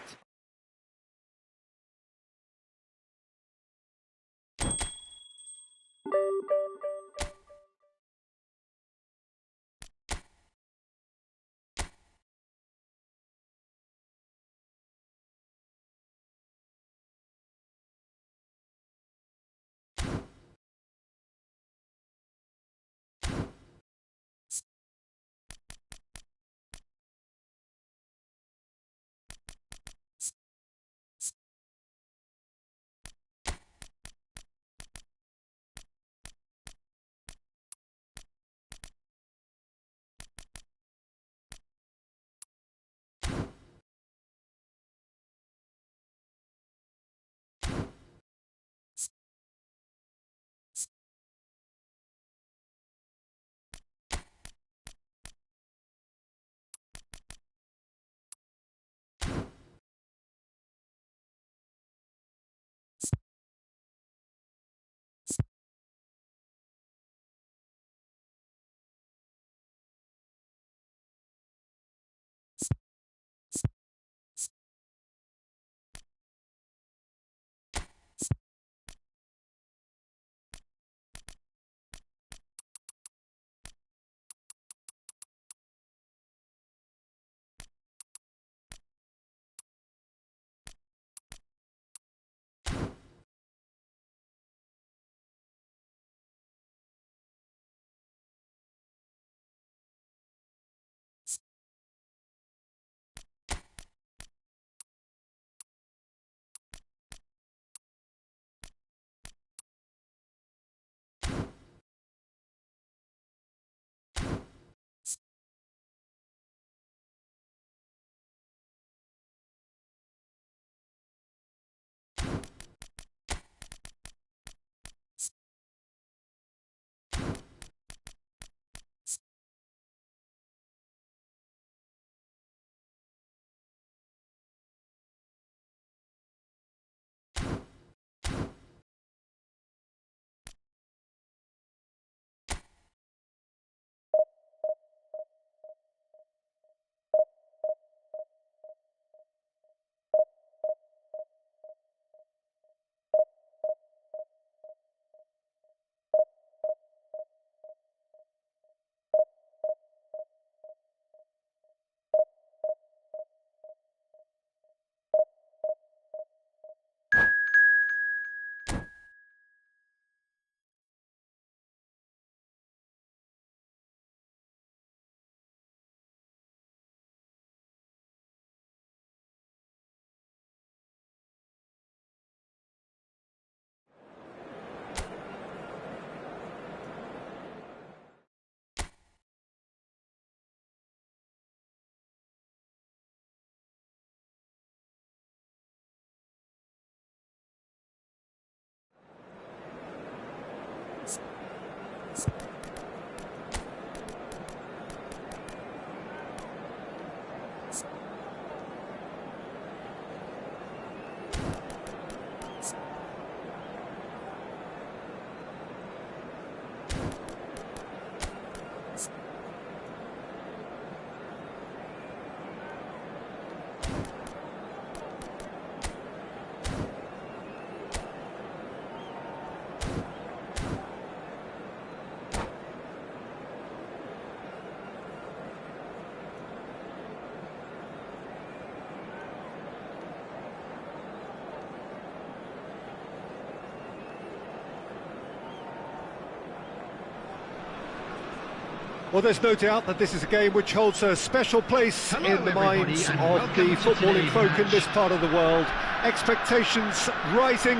Well, there's no doubt that this is a game which holds a special place in the minds of the footballing folk in this part of the world. Expectations rising,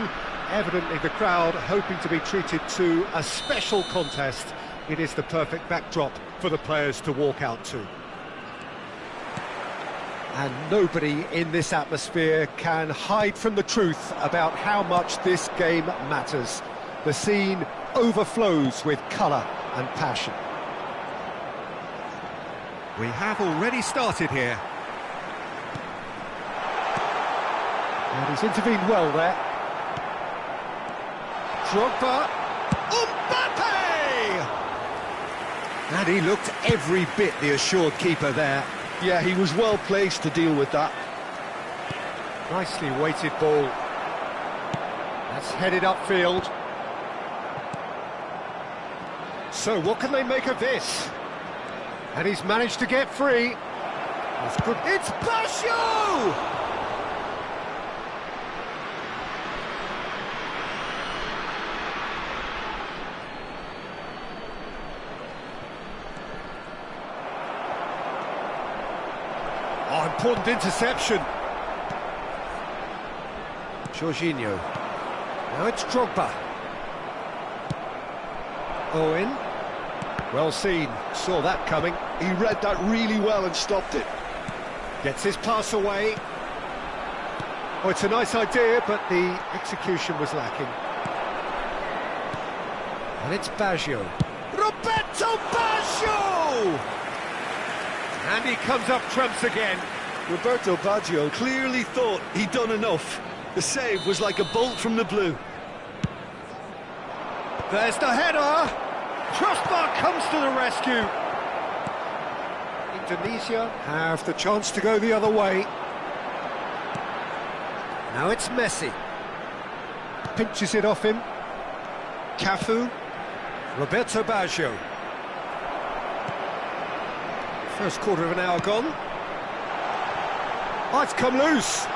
evidently the crowd hoping to be treated to a special contest. It is the perfect backdrop for the players to walk out to. And nobody in this atmosphere can hide from the truth about how much this game matters. The scene overflows with colour and passion. We have already started here. And he's intervened well there. Drogba. Mbappe! And he looked every bit the assured keeper there. Yeah, he was well placed to deal with that. Nicely weighted ball. That's headed upfield. So what can they make of this? And he's managed to get free. That's good. It's Basho! Oh, important interception. Jorginho. Now it's Drogba. Owen. Well seen, saw that coming. He read that really well and stopped it. Gets his pass away. Oh, it's a nice idea, but the execution was lacking. And it's Baggio. Roberto Baggio! And he comes up trumps again. Roberto Baggio clearly thought he'd done enough. The save was like a bolt from the blue. There's the header! Crossbar comes to the rescue. Indonesia have the chance to go the other way. Now it's Messi. Pinches it off him. Cafu. Roberto Baggio. First quarter of an hour gone. Oh, it's come loose.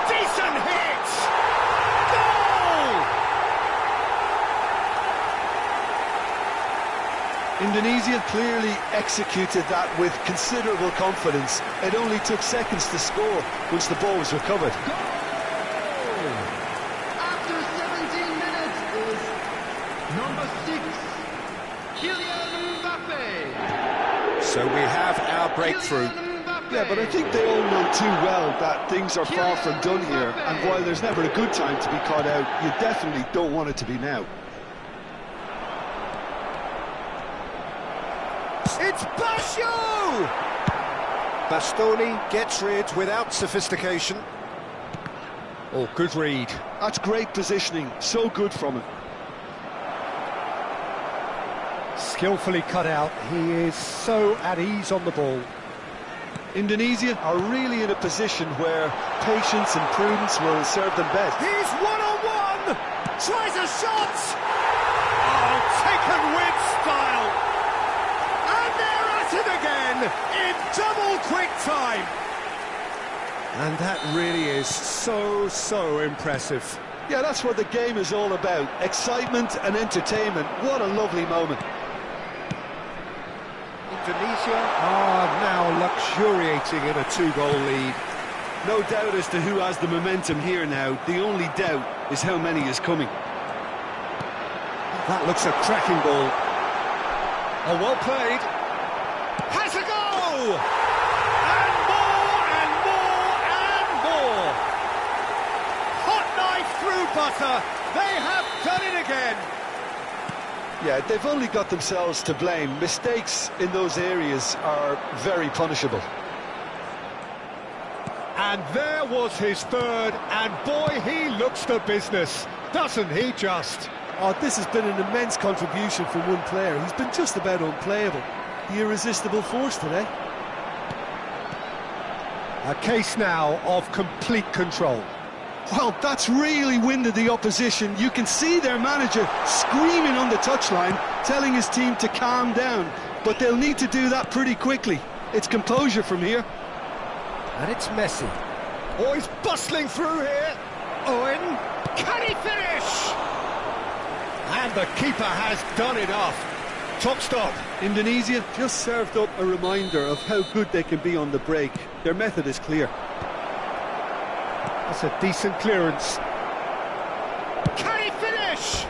Decent hit! Goal! Indonesia clearly executed that with considerable confidence. It only took seconds to score once the ball was recovered. After 17 minutes is number 6, Kylian Mbappe. So we have our breakthrough. Yeah, but I think they all know too well that things are far from done here, and while there's never a good time to be caught out, you definitely don't want it to be now. It's Basho! Bastoni gets rid without sophistication. Oh, good read. That's great positioning, so good from him. Skillfully cut out, he is so at ease on the ball. Indonesia are really in a position where patience and prudence will serve them best. He's one-on-one! Tries a shot! Oh, taken with style! And they're at it again in double quick time! And that really is so impressive. Yeah, that's what the game is all about. Excitement and entertainment. What a lovely moment. Indonesia are now luxuriating in a 2-goal lead. No doubt as to who has the momentum here now. The only doubt is how many is coming. That looks a cracking ball. Oh, well played. Has a go! And more and more and more. Hot knife through butter. They have done it again. Yeah, they've only got themselves to blame. Mistakes in those areas are very punishable. And there was his third, and boy, he looks the business, doesn't he just? Oh, this has been an immense contribution from one player. He's been just about unplayable. The irresistible force today. A case now of complete control. Well, that's really winded the opposition. You can see their manager screaming on the touchline, telling his team to calm down. But they'll need to do that pretty quickly. It's composure from here. And it's Messi. Oh, he's bustling through here. Owen, can he finish? And the keeper has done enough. Top stop. Indonesia just served up a reminder of how good they can be on the break. Their method is clear. That's a decent clearance. Can he finish?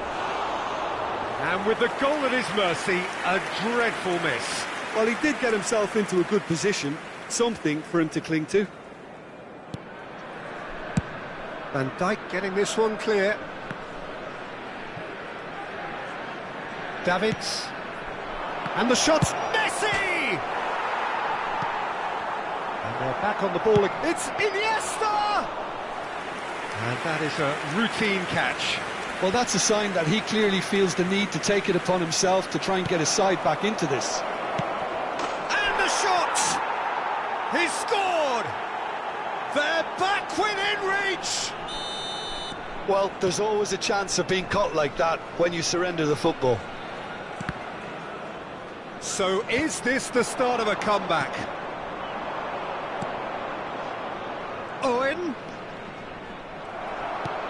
And with the goal at his mercy, a dreadful miss. Well, he did get himself into a good position. Something for him to cling to. Van Dijk getting this one clear. Davids. And the shot's Messi! And they're back on the ball. It's Iniesta! And that is a routine catch. Well, that's a sign that he clearly feels the need to take it upon himself to try and get his side back into this. And the shot! He's scored! They're back within reach! Well, there's always a chance of being caught like that when you surrender the football. So is this the start of a comeback?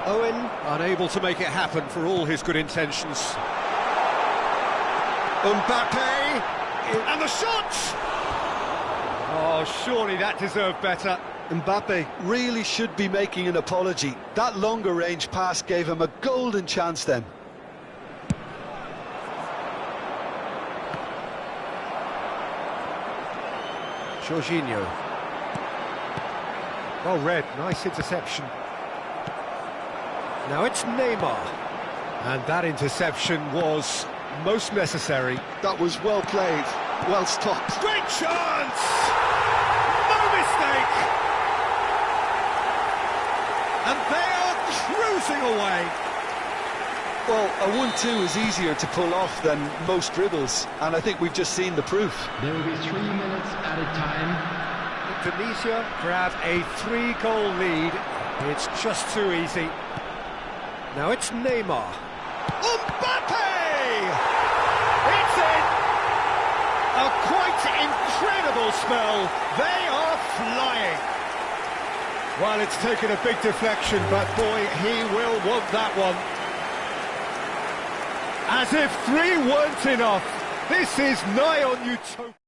Owen, unable to make it happen for all his good intentions. Mbappe, and the shot! Oh, surely that deserved better. Mbappe really should be making an apology. That longer range pass gave him a golden chance then. Jorginho. Well read, nice interception. Now it's Neymar. And that interception was most necessary. That was well played, well stopped. Great chance! No mistake! And they are cruising away. Well, a 1-2 is easier to pull off than most dribbles, and I think we've just seen the proof. There will be 3 minutes added time. Indonesia grab a 3-goal lead. It's just too easy. Now it's Neymar. Mbappe! It's in! A quite incredible spell. They are flying. Well, it's taken a big deflection, but boy, he will want that one. As if 3 weren't enough. This is nigh on utopia.